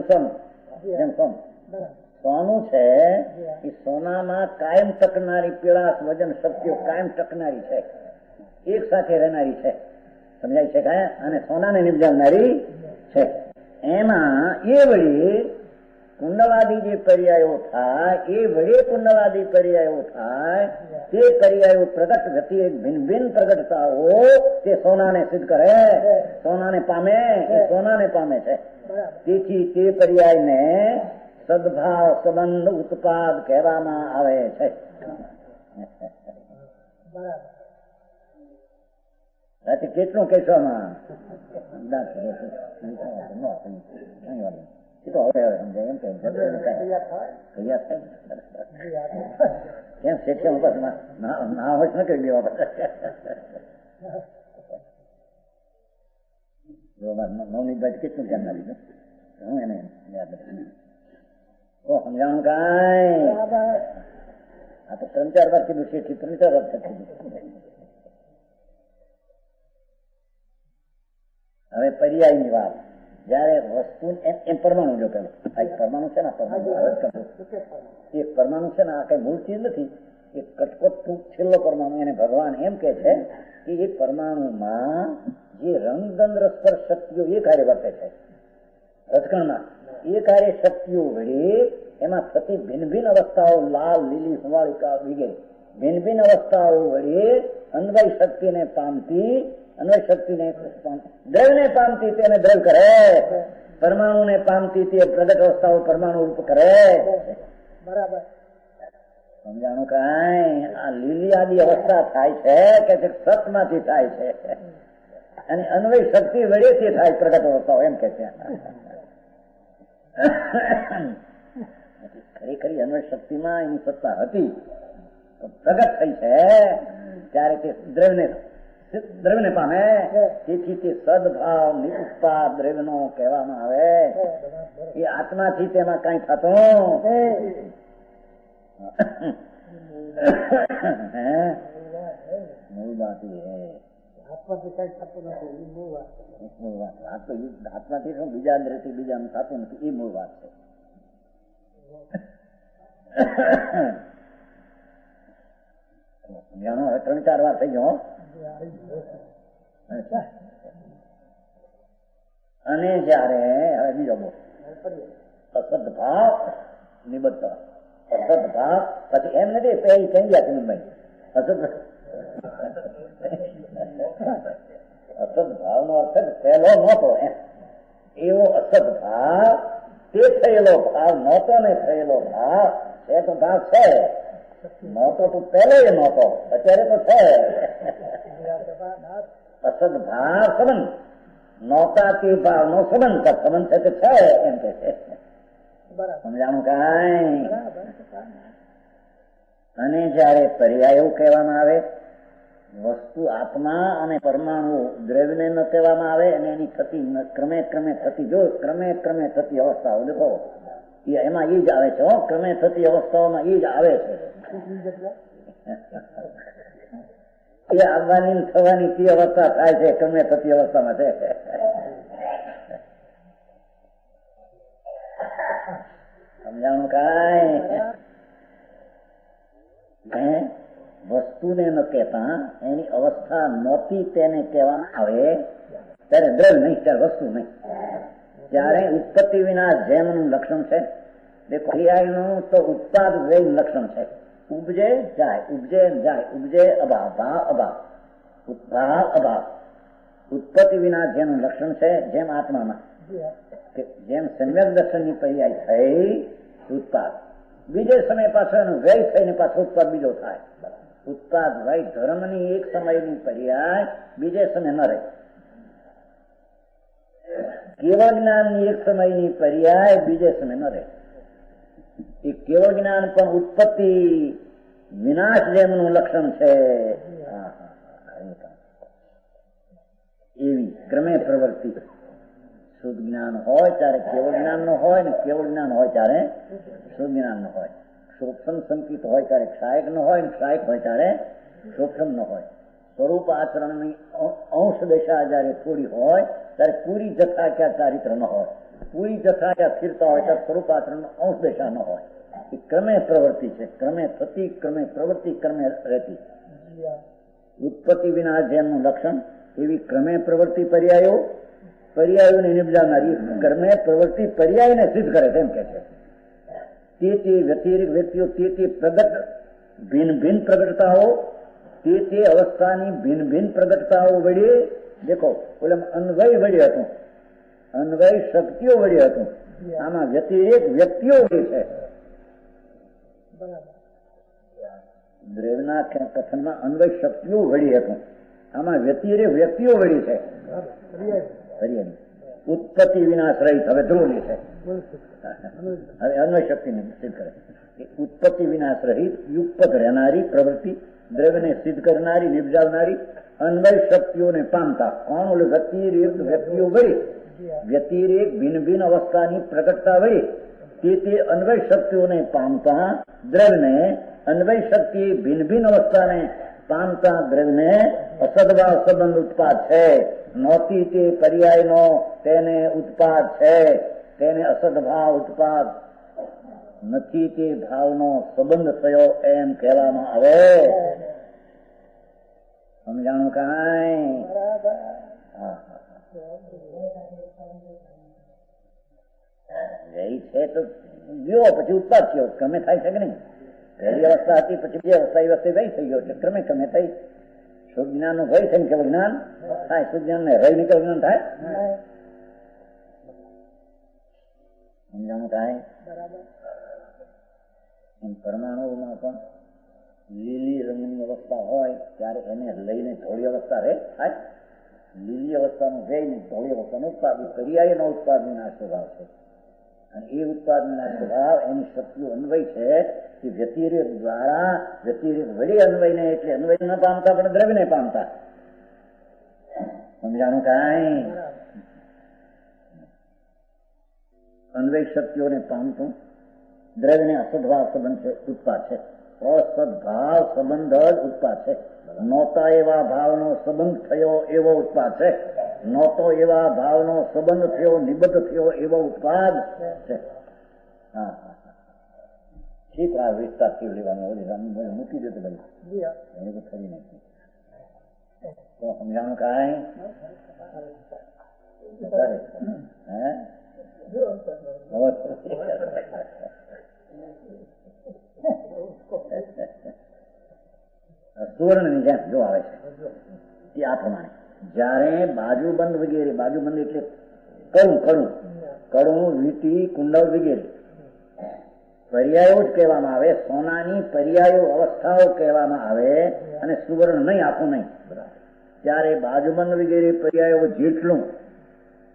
સોનું છે એ સોનામાં કાયમ ટકનારી પીળાશ વજન શક્તિઓ કાયમ ટકનારી છે, એક સાથે રહેનારી છે, સમજાય છે કાંઈ, અને સોનાને નિપજાવનારી છે. એમાં એ વળી કુંડલાદી જે પર્યાયો થાય એ વડે કુંડલાદી પર્યાયો થાય તે પર્યાયો પ્રગટ ગતિએ ભિન્ન ભિન્ન પ્રગટતાઓ તે સોનાને સિદ્ધ કરે, સોનાને પામે, એ સોનાને પામે છે. તેથી તે પર્યાયને સદભાવ સંબંધ ઉત્પાદ કહેવામાં આવે છે. કેટલું કહેશોમાં કેમ શિક્ષણ ના હોય ને કરી દેવા નવનીતભાઈ કેટલું ધ્યાન ના લીધું, હું એને યાદ નથી સમજાણું કાંઈ. આ તો 3-4 વાર કીધું છે, 3-4 વાર કીધું. હવે પર્યાયની વાત, જયારે વસ્તુ એમ પરમાણુ જો પેલું પરમાણુ છે ને, એક પરમાણુ છે ને, આ કઈ મૂળ ચીજ નથી, એક કટકોટ છેલ્લો પરમાણુ, એને ભગવાન એમ કે છે કે એ પરમાણુમાં જે રંગદંડ રસપર શક્તિઓ એ કાર્ય વર્તે છે રસકણમાં, એ કાર્ય શક્તિઓ વડે એમાં થતી ભિન્ન ભિન્ન અવસ્થાઓ, લાલ, લીલી, હુવાળિકા વગેરે ભિન્ન ભિન્ન અવસ્થાઓ વડે અન્વય શક્તિને પામતી, અન્વય શક્તિને દ્રવ્યને પામતી તેને દ્રવ્ય કરે, પરમાણુને પામતી તે પ્રગટ અવસ્થાઓ પરમાણુ રૂપ કરે. બરાબર સમજાણું કાંઈ. આ લીલી આદિ અવસ્થા થાય છે કે સતમાંથી થાય છે, અને અન્વય શક્તિ વડેથી થાય પ્રગટ અવસ્થાઓ, એમ કે છે. ખરેખરી અન્વય શક્તિમાં એની સત્તા હતી, પ્રગટ થઈ છે ત્યારે તે દ્રવ્યને પામે. તેથી તે સદભાવ નિરુત્પાદ દ્રવ્યનો કહેવામાં આવે. એ આત્માથી તેમાં કઈ થતું મૂળ વાત આત્માથી શું બીજા અંદરથી બીજાનું થતું નથી, એ મૂળ વાત છે. સમજાણું. હવે 3-4 વાર થઈ ગયો. અને જયારે હવે બીજો બોલ અસદ ભાવ નિબદ્ધ, અસદ ભાવ પછી એમ નથી પહેલી કહી ગયા ચંદનભાઈ, અસદ ભાવ નો અર્થ પહેલો નહોતો એવો અસદ ભાવ, તે થયેલો ભાવ નહોતો ને થયેલો ભાવ એ તો ભાવ છે, નહોતો તો પહેલો એ નહોતો, અત્યારે તો છે. અસદ ભાવ સંબંધ, નહોતા તે ભાવ નો સંબંધ, સંબંધ છે તે છે એમ કે છે. સમજાણું કાંઈ. અને જયારે પર્યાયો કહેવામાં આવે, વસ્તુ આત્મા અને પરમાણુ દ્રવ્યને ન કહેવામાં આવે, અને એની થતી ક્રમે ક્રમે થતી, જો ક્રમે ક્રમે થતી અવસ્થાઓ દેખો એમાં એ જ આવે છે, ક્રમે થતી અવસ્થાઓમાં એ જ આવે છે. એ આવવાની થવાની તે અવસ્થા થાય છે, ક્રમે થતી અવસ્થામાં છે. સમજાણું કાંઈ. વસ્તુને ન કહેતા એની અવસ્થા નહોતી તેને કહેવામાં આવે ત્યારે દ્રવ્ય નહીં, ત્યારે વસ્તુ નહીં. ત્યારે ઉત્પત્તિ વિના જેમનું લક્ષણ છે, દેખો ક્રિયાનું તો ઉત્પાદ વ્યયનું લક્ષણ છે. ઉપજે જાય, ઉપજે જાય, ઉપજે અભાવ, ભાવ અભાવ, ભાવ અભાવ. ઉત્પત્તિ વિના જેનું લક્ષણ છે, જેમ આત્મામાં જેમ સમ્યક દર્શનની પર્યાય થઈ ઉત્પાદ, બીજે સમય પાછો એનો વ્યય થઈને પાછો ઉત્પાદ બીજો થાય. ઉત્પાદ વ્યય ધર્મની એક સમયની પર્યાય બીજે સમય ન રહે. કેવળ જ્ઞાનની એક સમયની પર્યાય બીજે સમય ન રહે. એ કેવળ જ્ઞાન પણ ઉત્પત્તિ વિનાશ જેમનું લક્ષણ છે, એવી ક્રમે પ્રવૃત્તિ શુદ્ધ જ્ઞાન હોય ત્યારે કેવળ જ્ઞાન નો હોય, ને કેવળ જ્ઞાન હોય ત્યારે શુદ્ધ જ્ઞાન નો હોય. સૂક્ષ્મ સંકિત હોય ત્યારે ક્ષાયક ન હોય, ને ક્ષાયક હોય ત્યારે સૂક્ષ્મ ન હોય. સ્વરૂપ આચરણની અંશ દશા જયારે થોડી હોય ત્યારે પૂરી જથા ક્યાં ચારિત્ર ન હોય, પૂરી જથા ક્યાં સ્થિરતા હોય ત્યારે સ્વરૂપ આચરણ અંશ દશા ન હોય. એ ક્રમે પ્રવૃત્તિ છે, ક્રમે થતી, ક્રમે પ્રવૃત્તિ, ક્રમે રહેતી. ઉત્પત્તિ વિના જેમનું લક્ષણ એવી ક્રમે પ્રવૃત્તિ પર્યાયો, પર્યાયોને નિપજાવનારી ક્રમે પ્રવૃત્તિ પર્યાયને સિદ્ધ કરે તેમ કે છે. તે વ્યતિરિક્ત વ્યક્તિઓ તે પ્રગટ ભિન્ન ભિન્ન પ્રગટતાઓ, તે અવસ્થાની ભિન્ન ભિન્ન પ્રગટતાઓ વડે, દેખો ઓલે અન્વય વડે હતું, અન્વય શક્તિઓ વડે હતું, આમાં વ્યતિરેક વ્યક્તિઓ વડે છે. દ્રવ્યના કથનમાં અન્વય શક્તિઓ વડી હતું, આમાં વ્યતિરેક વ્યક્તિઓ વડી છે. ઉત્પત્તિ વિનાશ રહિત હવે ધ્રુવની છે. હવે અન્વય શક્તિને સિદ્ધ કરે. ઉત્પત્તિ વિનાશ રહિત યુગપત રહેનારી પ્રવૃત્તિ, દ્રવ્યને સિદ્ધ કરનારી, નિપજાવનારી અન્વય શક્તિઓને પામતા. કોણ? ઓલે વ્યતિરેક વ્યક્તિઓ વળી, વ્યતિરેક ભિન્ન ભિન્ન અવસ્થાની પ્રગટતા વળી તે અન્વય શક્તિઓને પામતા દ્રવ્યને, અન્વય શક્તિ ભિન્ન ભિન્ન અવસ્થાને પામતા દ્રવ્યને અસદભાવ સંબંધ ઉત્પાદ છે. નહોતી તે પર્યાયનો તેને ઉત્પાદ છે, તેને અસદભાવ ઉત્પાદ નથી તે ભાવનો સંબંધ થયો એમ કહેવામાં આવે. સમજાણું કાંઈ? છે તો ગયો પછી ઉત્પાદ થયો, ક્રમે થાય છે કે નહીં? પહેલી અવસ્થા હતી પછી બે અવસ્થા, એ વસ્તુ વહી થઈ ગયો છે, ક્રમે ક્રમે થઈ. શુદ્ધ જ્ઞાન નું ભય થઈને કેવળ જ્ઞાન થાય, શુદ્ધ જ્ઞાન ને રહી ને કેવળ જ્ઞાન થાય. સમજાણું થાય? પરમાણુમાં પણ લીલી રંગની અવસ્થા હોય ત્યારે એને લઈને ધોળી અવસ્થા રહે થાય. લીલી અવસ્થાનું જઈને ધોળી અવસ્થાનો ઉત્પાદ, પર્યાયનો ઉત્પાદ વિનાશ સ્વભાવ છે. અને એ ઉત્પાદ વિનાશ સ્વભાવ એની શક્તિઓ અન્વય છે કે વ્યતિરેક દ્વારા, વ્યતિરેક વડે અન્વયને, એટલે અન્વય ન પામતા પણ દ્રવ્યને પામતા. સમજાણું કાંઈ? અન્વય શક્તિઓને પામતું દ્રવ્યને અસદભાવ સંબંધ છે, ઉત્પાદ છે. અસદભાવ સંબંધ જ ઉત્પાદ છે. નહોતા એવા ભાવનો સંબંધ થયો એવો ઉત્પાદ છે. નહોતો એવા ભાવનો સંબંધ થયો, નિબદ્ધ થયો એવો ઉત્પાદ છે. હા હા, ઠીક. આ વિસ્તારથી લેવાનું મૂકી દે તો બધું ખરી નથી. તો સમજાણું કાંઈ? હે સુવર્ણ ની જેમ જો આવે છે એ આ પ્રમાણે. જયારે બાજુબંધ વગેરે, બાજુબંધ એટલે કડું, વીટી, કુંડળ વગેરે પર્યાયો જ કહેવામાં આવે. સોનાની પર્યાયો અવસ્થાઓ કહેવામાં આવે, અને સુવર્ણ નહીં, આખું નહીં. ત્યારે બાજુબંધ વગેરે પર્યાયો જેટલું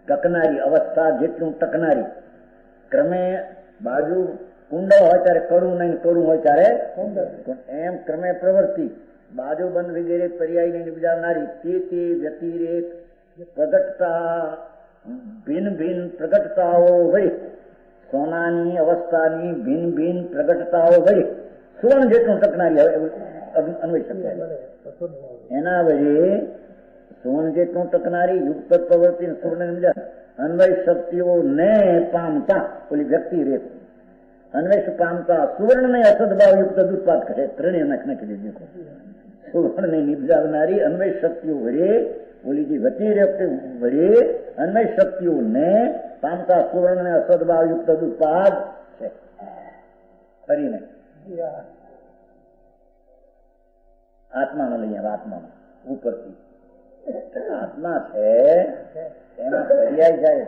ટકનારી અવસ્થા, જેટલું ટકનારી ક્રમે બાજુ કુંડળ હોય ત્યારે કડું નહીં, કડું હોય ત્યારે એમ ક્રમે પ્રવૃત્તિ બાજુબંધ વગેરે પર્યાયને નિપજાવનારી તે વ્યતિરેક પ્રગટતા, ભિન્ન ભિન્ન પ્રગટતાઓ વળી, સોનાની અવસ્થાની ભિન્ન ભિન્ન પ્રગટતાઓ વળી સુવર્ણ જેટલું ટકનારી અન્વય શક્તિ એના વડે સુવર્ણ જેટલું ટકનારી યુક્ત પ્રવૃત્તિ સુવર્ણ અન્વય શક્તિઓને પામતા ઓલી વ્યક્તિ રેપ અન્વય પામતા સુવર્ણ ને અસદભાવ યુક્ત દુષ્પાદ કહે. ત્રણેય નાખી દીધું. સુવર્ણ ને નિપજાવનારી અન્વય શક્તિઓ વડે ઓલી જે વ્યતિરેક વડે અન્વય શક્તિઓને પામતા સુવર્ણ ને અસદભાવ યુક્ત દુષ્પાદ છે. ફરીને આત્મામાં લઈએ. આત્મામાં ઉપરથી આત્મા છે એમાં પર્યાય જાય.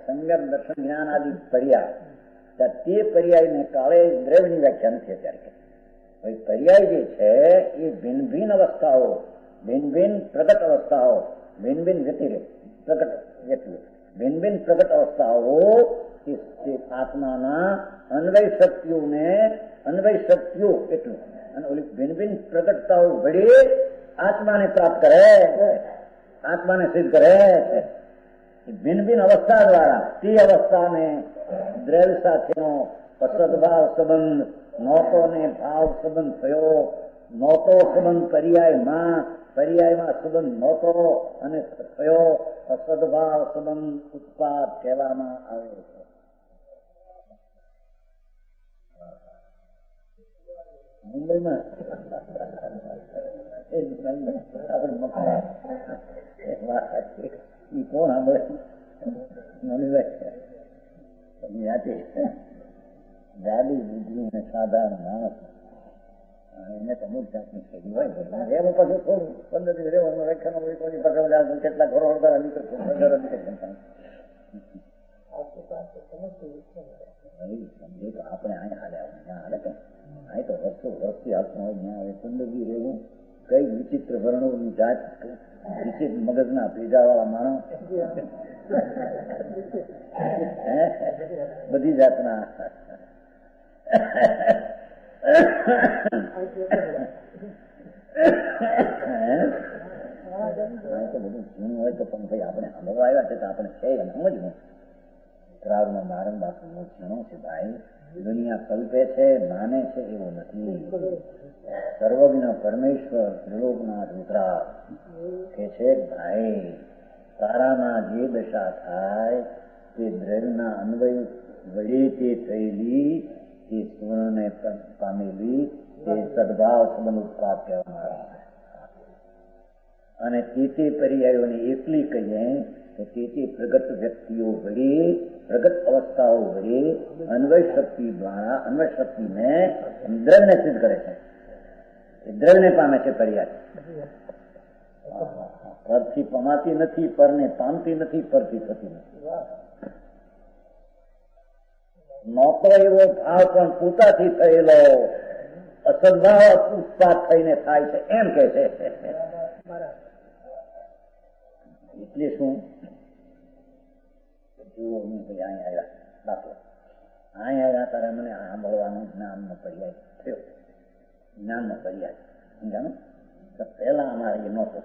સંગમ, દર્શન, જ્ઞાન આદિ પર્યાય, તે પર્યાયને કાળે દ્રવ્યની વ્યાખ્યા નથી અત્યારે. પર્યાય જે છે એ ભિન્ન ભિન્ન અવસ્થાઓ, ભિન્ન ભિન્ન પ્રગટ અવસ્થાઓ, ભિન્ન ભિન્ન વ્યતિરેક પ્રગટ વ્યક્તિઓ, ભિન્ન ભિન્ન પ્રગટ અવસ્થાઓ આત્માના અન્વય શક્તિઓને, અન્વય શક્તિઓ એટલું અને ઓલી ભિન્ન ભિન્ન પ્રગટતાઓ વડે આત્માને પ્રાપ્ત કરે, આત્માને સિદ્ધ કરે. ભિન્ન ભિન્ન અવસ્થા દ્વારા તે અવસ્થાને દ્રવ્ય સાથેનો અસદભાવ સંબંધ નહોતો ને ભાવ સંબંધ થયો, નહોતો સંબંધ પર્યાયમાં સંબંધ નહોતો અને થયો અસદભાવ સંબંધ ઉત્પાદ કહેવામાં આવે છે. મુંબઈમાં કોણ સાંભળે? મનીભાઈ જાડી બુદ્ધિ અને સાધારણ માણસ એને તો અમુક જાતની શૈલી હોય. એમ પાછું થોડું 15 દિવસ રહેવાનું વ્યાખ્યાનો હોય કોઈ પકડ કેટલા ઘરો અડધા નીકળશે સમજે તો આપણે અહીંયા હાલ્યા ત્યાં હાલે કે અહીં તો વર્ષથી હાથમાં હોય ત્યાં હવે 15 દિવસ રહેવું કઈ વિચિત્ર વર્ણોની જાત વિચિત્ર મગજના ભેજા વાળા માણસ બધી જાતના તો બધું જૂનું હોય તો પણ ભાઈ આપણે સાંભળવા આવ્યા છે તો આપણે છે એમ સમજવું. ત્રાગમાં મારણ બાપુ ઝીણો છે ભાઈ. દુનિયા કલ્પે છે માને છે એવું નથી. સર્વજ્ઞ પરમેશ્વર ત્રિલોકનાથ રુદ્રા કે છે ભાઈ તારામાં જે દશા થાય તે દ્રવ્યના અન્વય વડે તે થયેલી તે પૂર્ણને પામેલી તે સદભાવ સંબંધ ઉત્પાદ કહેવામાં આવે છે. અને તે પર્યાયોને એટલી કહીએ કે તે પ્રગટ વ્યક્તિઓ વડે પ્રગટ અવસ્થાઓ વડે અન્વય શક્તિ દ્વારા અન્વય શક્તિને દ્રવ્યને સિદ્ધ કરે છે. દ્રવ્યને પામે છે પર્યાય. પરથી પમાતી નથી, પરને પામતી નથી, પરથી થતી નથી. નહોતો એવો ભાવ પણ પોતાથી થયેલો અસદભાવ ઉત્પાદ થઈને થાય છે એમ કે છે. એટલે શું જુઓ ભાઈ અહીં આવ્યા દાખલો અહીં આવ્યા ત્યારે મને સાંભળવાનું જ્ઞાનનો પર્યાય થયો. જ્ઞાનનો પર્યાય સમજાણું તો પહેલા અમારે એ નહોતો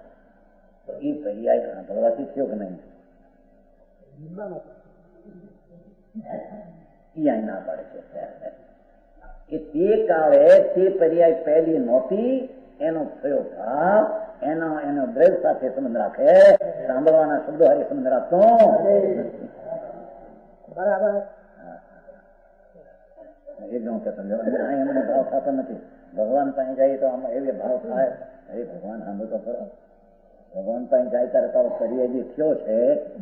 તો એ પર્યાય સાંભળવાથી થયો કે નહીં? અહીં ના પાડે છે કે તે કાળે તે પર્યાય પહેલી નહોતી એનો થયો ભાવ એનો દ્રવ્ય સાથે સંબંધ રાખે. સાંભળવાના શબ્દો હારે સંબંધ રાખતો બરાબર એકદમ સમજો. અહીં અમને ભાવ થતો નથી. ભગવાન પાસે જાય તો આમાં એવી ભાવ થાય અરે ભગવાન સાંભળો તો ખરો. ભગવાન પાસે જાય ત્યારે તારો પર્યાય જે થયો છે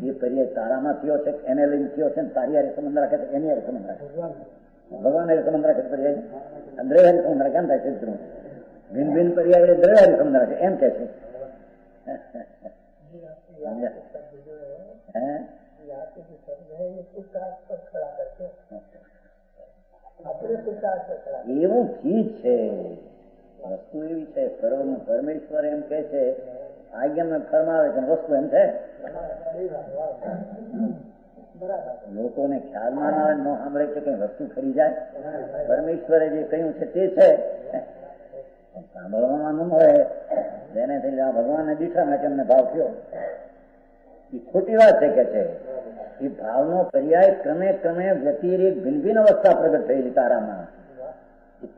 એ પર્યાય તારામાં થયો છે એને લઈને થયો છે તારી હારે સંબંધ રાખે તો એની હારે સંબંધ રાખે. ભગવાન હારે સંબંધ રાખે પર્યાય દ્રવ્ય હારે સંબંધ રાખે એમ થાય છે. ભિન્ન ભિન્ન પર્યાય દ્રવ્ય હારે સંબંધ રાખે એમ કે છે. એવું ચીજ છે, વસ્તુ એવી છે. પરમેશ્વર એમ કે છે આજ્ઞા ફરમાવે છે વસ્તુ એમ છે. લોકોને ખ્યાલમાં ના આવે ન સાંભળે છે કઈ વસ્તુ ખરી જાય. પરમેશ્વરે જે કહ્યું છે તે છે સાંભળવામાં ન મળે. જેને થઈ ભગવાનને દીઠા માટે અમને ભાવ થયો એ ખોટી વાત છે કે છે. એ ભાવનો પર્યાય ક્રમે ક્રમે વ્યતિરેક ભિન્ન ભિન્ન અવસ્થા પ્રગટ થયેલી તારામાં.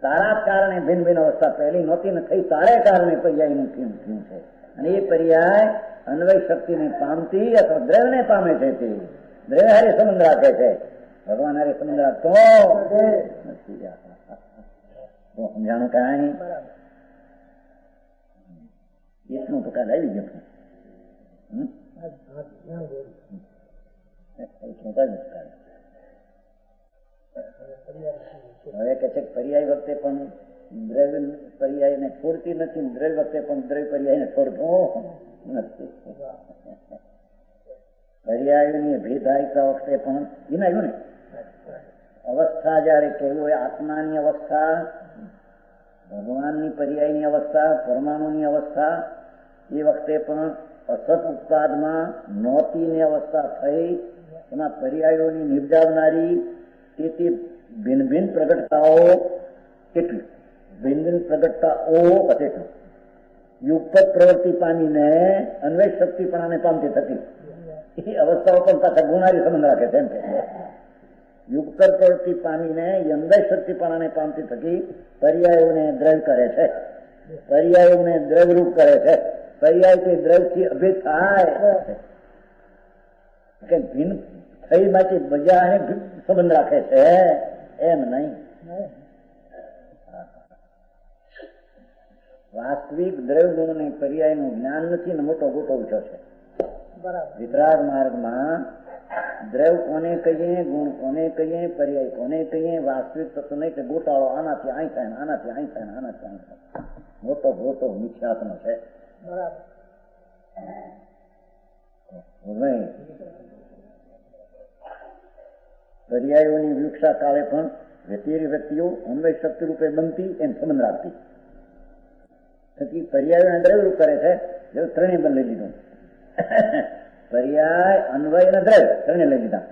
તારા કારણે ભિન્ન ભિન્ન અવસ્થા પહેલી નહોતી ને થઈ તારે કારણે પર્યાયનું થયું છે. અને એ પર્યાય અન્વય શક્તિને પામતી અથવા દ્રવ્યને પામે છે. તે દ્રવ્ય હારે સંબંધ રાખે છે, ભગવાન હારે સંબંધ રાખતો નથી. સમજાણું કાંઈ એટલું તો કાલ આવી ગયું. હવે કે છે પર્યાય વખતે પણ દ્રવ્ય પર્યાયને છોડતી નથી, દ્રવ્ય વખતે પણ દ્રવ્ય પર્યાયને છોડતો નથી. પર્યાયની ભેદાયતા વખતે પણ વિનાયું ને અવસ્થા જયારે કહેવું હોય આત્માની અવસ્થા, ભગવાનની પર્યાયની અવસ્થા, પરમાણુની અવસ્થા, એ વખતે પણ અસત ઉત્પાદમાં નહોતીની અવસ્થા થઈ. એમાં પર્યાયોની નિર્જાવનારી તે ભિન્ન ભિન્ન પ્રગટતાઓ કેટલી ભિન્ન ભિન્ન પ્રગટતાઓ કેટલી યુગપત પ્રવૃત્તિ પામીને અન્વય શક્તિપણાને પામતી થતી. એ અવસ્થાઓ પણ પાછા ગુણારી સંબંધ રાખે છે એમ કે યુગતર પ્રવૃત્તિ પામીને યંદય શક્તિપણાને પામતી થકી પર્યાયોને દ્રવ્ય કરે છે, પર્યાયોને દ્રવ્યરૂપ કરે છે. પર્યાય તે દ્રવ્યથી અભેદ થાય કે ભિન્ન થઈ માંથી બજા સંબંધ રાખે છે એમ નહીં. વાસ્તવિક દ્રવ્ય ગુણને પર્યાયનું જ્ઞાન નથી ને મોટો ગોટો ઉઠો છે. વિતરાગ માર્ગમાં દ્રવ્ય કોને કહીએ, ગુણ કોને કહીએ, પર્યાય કોને કહીએ, વાસ્તવિક તત્વ નહીં કે ગોટાળો આનાથી અહીં થાય, આનાથી અહીં થાય, આનાથી અહીં થાય, મોટો ગોટો મિથ્યાત્મ છે. પર્યાયોની વિવક્ષા કાળે પણ વ્યક્તિઓ અન્વય શક્તિ રૂપે બનતી એમ સંબંધ રાખતી થકી પર્યાયો દ્રવ્ય રૂપ કરે છે. ત્રણેય બંધ લઈ લીધું. પર્યાય અન્વય અને દ્રવ્ય ત્રણે લઈ લીધા.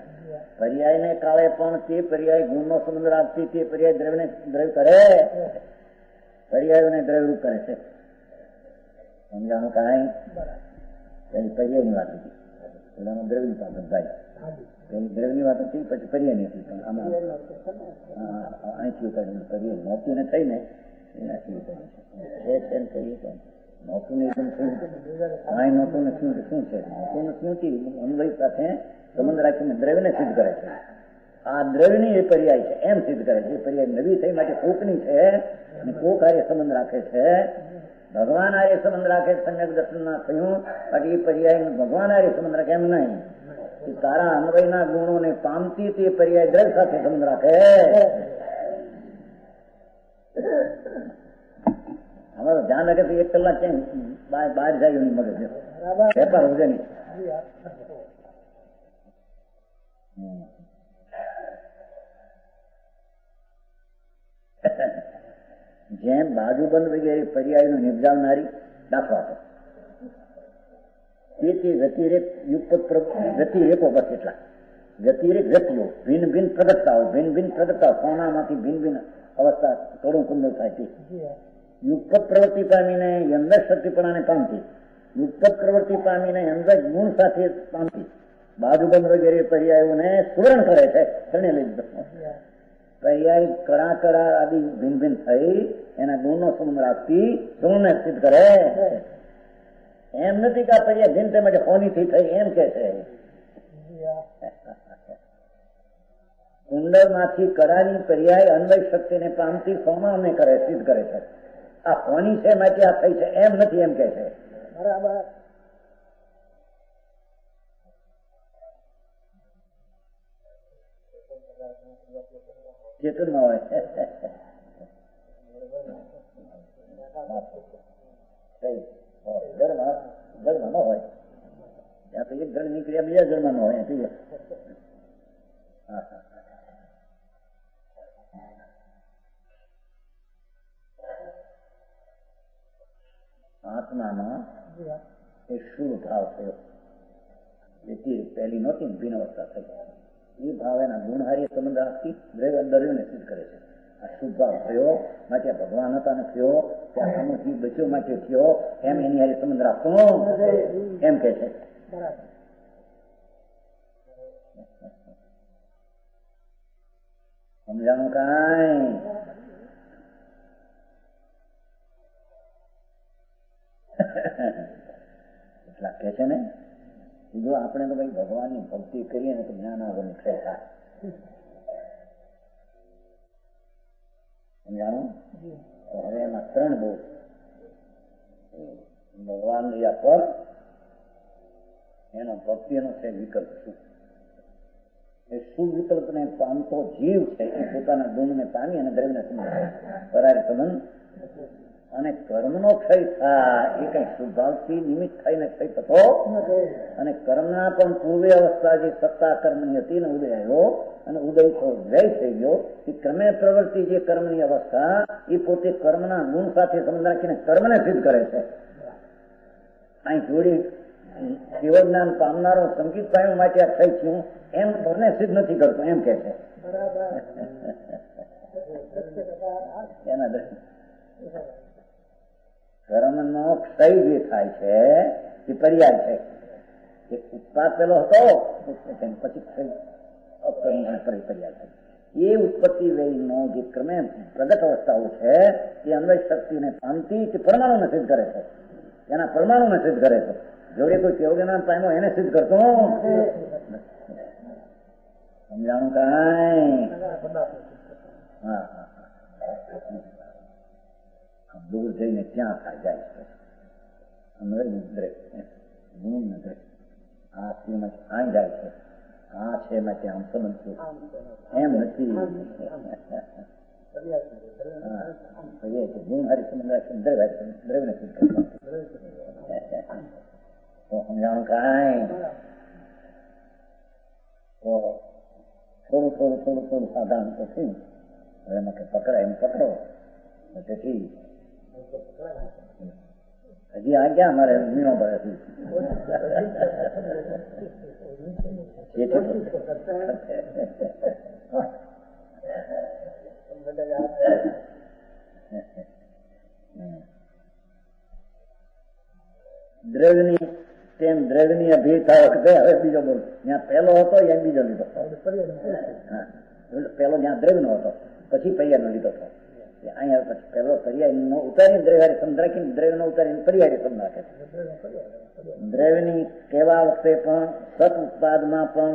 પર્યાય ને કાળે પણ તે પર્યાય ગુણનો સંબંધ રાખતી, તે પર્યાય દ્રવ્યને દ્રવ્ય કરે, પર્યાયોને દ્રવ્ય રૂપ કરે છે. સમજાણું કાંઈ? પેલી પર્યાયની વાત હતી, પેલામાં દ્રવ્યની વાત ભાઈ, પેલી દ્રવ્યની વાત હતી, પછી પર્યાયની હતી. પણ આમાં અહીંથી ઉતારી પર્યાય નહોતું ને થઈને એનાથી ઉતારી છે. નહોતું ને એકદમ શું કાંઈ નહોતું ને શું શું છે? નહોતું ને શું અન્વય સાથે સંબંધ રાખીને દ્રવ્યને સિદ્ધ કરે છે. આ દ્રવ્યની એ પર્યાય છે એમ સિદ્ધ કરે છે. એ પર્યાય નવી થઈ માટે કોકની છે અને કોક હારે સંબંધ રાખે છે. ભગવાન હારે સંબંધ રાખે, સમ્યક દર્શન ના થયું, બાકી એ પર્યાય ભગવાન હારે સંબંધ રાખે એમ નહીં. તારા અન્વયના ગુણોને પામતી તે પર્યાય દ્રવ્ય સાથે સંબંધ રાખે. અમારું ધ્યાન રાખે તો 1 કલાક કેમ બહાર જાય એની મગજ વેપાર વધે નહીં. જેમ બાજુબંધ વગેરે પર્યાયનું નિર્જાવનારી દાખલો આપે તે વ્યતિરેક યુગપત વ્યતિરેકો બસ એટલા વ્યતિરેક વ્યક્તિઓ ભિન્ન ભિન્ન પ્રગટતાઓ કોનામાંથી ભિન્ન ભિન્ન અવસ્થા કડું કુંડળ થાય છે. યુગપત પ્રવૃત્તિ પામીને અંદર શક્તિપણાને પામતી, યુગપત પ્રવૃત્તિ પામીને અંદર ગુણ સાથે પામતી બાજુબંધ વગેરે પર્યાયોને સુવર્ણ કરે છે. ત્રણે લઈ પર્યાય કડા આદિ ભિન્ન ભિન્ન થઈ એના ગુણનો સંબંધ રાખતી ગુણને સિદ્ધ કરે. એમ નથી કે આ પર્યાય ભિન્ન તે માટે હોનીથી થઈ એમ કે છે. કુંડળ માંથી કડાની પર્યાય અન્વય શક્તિને પામતી સોમાને કરે, સિદ્ધ કરે છે. આ હોની છે માટે આ થઈ છે એમ નથી એમ કે છે. બરાબર. ચેતન માં હોય ધર્મ ન હોય ત્યાં તો એક ધર્મ નીકળ્યા બીજા ધર્મ નો હોય. આત્મામાં એ શુભ ભાવ થયો, પહેલી નહોતી ભિન્ન અવસ્થા થઈ. એ ભાવ એના ગુણહારી સંબંધ રાખતી દ્રવ્યને સિદ્ધ કરે છે. આ શુભ ભાવ થયો માટે ભગવાન હતા ને થયો, ત્યાં સમૂહથી બચ્યો માટે થયો એમ એની હારે સંબંધ રાખતો એમ કે છે. સમજાણું કાંઈ? એટલા કે છે ને, જો આપણે તો ભાઈ ભગવાનની ભક્તિ કરીએ ને તો જ્ઞાન આવવાની ક્ષય થાય. સમજાણું? હવે એમાં 3 બહુ ભગવાન યા પર એનો ભક્તિનો છે વિકલ્પ શું? એ સુવિકલ્પને પામતો જીવ છે એ પોતાના ગુણને પામી અને દ્રવ્યને સંબંધ પરારે સંબંધ અને કર્મનો ક્ષય થાય એ કઈ શુભાવથી નિમિત્ત થઈને ક્ષય થતો અને કર્મના પણ પૂર્વે અવસ્થા જે સત્તા કર્મની હતી ને ઉદય આવ્યો અને ઉદય તો વ્યય થઈ ગયો. એ ક્રમે પ્રવૃત્તિ જે કર્મની અવસ્થા એ પોતે કર્મના ગુણ સાથે સંબંધ રાખીને કર્મને સિદ્ધ કરે છે. અહીં જોડી કેવળ જ્ઞાન પામનારો સંકિત પામ્યો માટે આ થઈ થયું એમ કર્મને સિદ્ધ નથી કરતું એમ કે છે. એના કર્મનો ક્ષય જે થાય છે એ પર્યાય છે. કે ઉત્પાદ પેલો હતો પછી અપરિણામ પરિપર્યાય થાય. એ ઉત્પત્તિ વ્યયનો જે ક્રમે પ્રગટ અવસ્થાઓ છે એ અન્વય શક્તિને પામતી તે પરમાણુને સિદ્ધ કરે છે, એના પરમાણુને સિદ્ધ કરે છે. જોડે કોઈ કેવલ્યના પામ્યો એને સિદ્ધ કરતો સમજાણું કાંઈ? હા દૂર જઈને ક્યાં થાય જાય છે અન્વય નિદ્રે ગુણ નજરે આ સ્ત્રીમાં આ જાય છે, આ છે એમાં ત્યાં સંબંધ એમ નથી. ગુણ હારી સંબંધ દ્રવ્ય નથી સમજાણું કાંઈ? તો થોડું સાધારણ તો થયું. હવે એમાં કે પકડાય એમ પકડો. તેથી હજી આ ક્યાં અમારે મીણો પડે દ્રવ્યની અભિતા વખતે હવે બીજો બોલ. જ્યાં પહેલો હતો ત્યાં બીજો લીધો. પેલો જ્યાં દ્રવ્ય નો હતો પછી પર્યાય નો લીધો હતો. અહીંયા પછી પેલો પર્યાય નો ઉતારી દ્રવ્ય શબ્દ રાખીને દ્રવ્ય નો ઉતારીને પર્યાય શબ્દ નાખે છે. દ્રવ્યની કહેવા વખતે પણ સત ઉત્પાદમાં પણ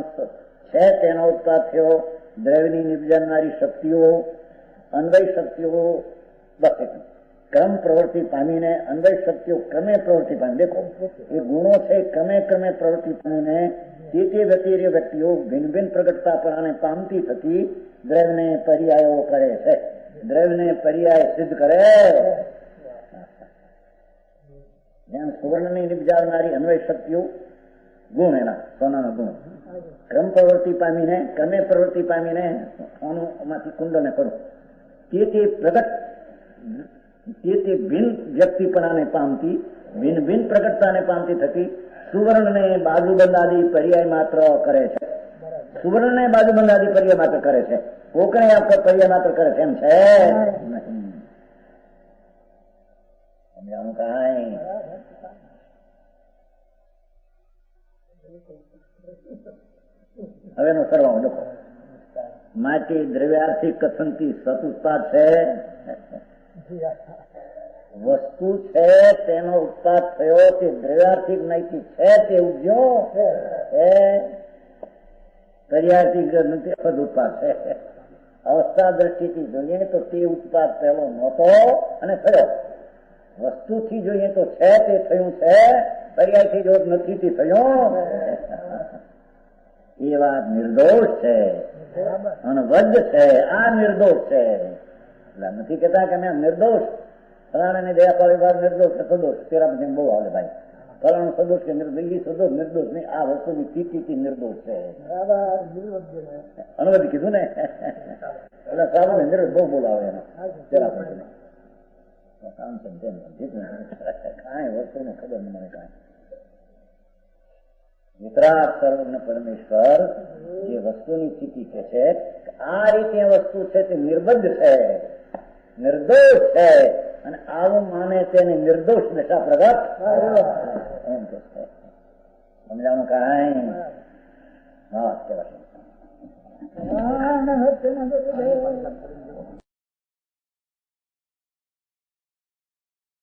છે તેનો ઉત્પાદ થયો. દ્રવ્યની નિર્જનનારી શક્તિઓ અન્વય શક્તિઓ બસ ક્રમ પ્રવૃત્તિ પામીને અન્વય શક્તિઓ ક્રમે પ્રવૃત્તિ પામી. દેખો એ ગુણો છે ક્રમે પ્રવૃત્તિ પામીને તે વ્યક્તિઓ ભિન્ન ભિન્ન પ્રગટતાપણાને પામતી થતી દ્રવ્યને પર્યાયો કરે છે. દ્રવ્યને પર્યાય સિદ્ધ કરે. જેમ સુવર્ણની નિબજાવનારી અન્વય શક્તિઓ ગુણ એના સોનાનો ગુણ ક્રમે પ્રવૃત્તિ પામીને સોનુમાંથી કુંડને કરું તે પ્રગટ તે ભિન્ન વ્યક્તિપણાને પામતી ભિન્ન પ્રગટતાને પામતી થતી સુવર્ણને બાજુબંધ આદિ પર્યાય માત્ર કરે છે. સુવર્ણને બાજુબંધ આદિ પર્યાય માત્ર કરે છે. કોકણે આપણે પર્યાય માત્ર કરે છે એમ છે નહીં. સમજાણું કાંઈ? હવે એનો સરવાળો લખો. માટે દ્રવ્યાર્થિક કથનથી સત ઉત્પાદ છે. વસ્તુ છે તેનો ઉત્પાદ થયો તે દ્રવ્યાર્થિક નૈતિક છે તે ઉદ્યો પર્યાર્થિક નથી સદ ઉત્પાદ છે. અવસ્થા દ્રષ્ટિથી જોઈએ તો તે ઉત્પાદ પહેલો નહોતો અને થયો. વસ્તુથી જોઈએ તો છે તે થયું છે, પર્યાયથી જો નથી તે થયું. એ વાત નિર્દોષ છે અને વધ છે. આ નિર્દોષ છે એટલે નથી કેતા કે મેં નિર્દોષ ફલાણાની દયા પાડી વાર નિર્દોષ કે સદોષ. તેરા પછી બહુ આવે ભાઈ ફલાણો સદોષ કે નિર્દોષ સદોષ નિર્દોષ નહીં. આ વસ્તુની સ્થિતિ નિર્દોષ છે. અનુવાદ કીધું ને એટલે સારું ને નિર્દોષ બહુ બોલાવે એનો તેરા પછી કામ સમજે કાંઈ વસ્તુ ને ખબર ન મને કાંઈ. વિતરાગ સર્વજ્ઞ પરમેશ્વર જે વસ્તુની સ્થિતિ કે છે આ રીતે વસ્તુ છે તે નિર્બદ્ધ છે, નિર્દોષ છે અને આવું માને તેને નિર્દોષ દશા પ્રગટ એમ કે છે. સમજાણું કાંઈ? હા કેવા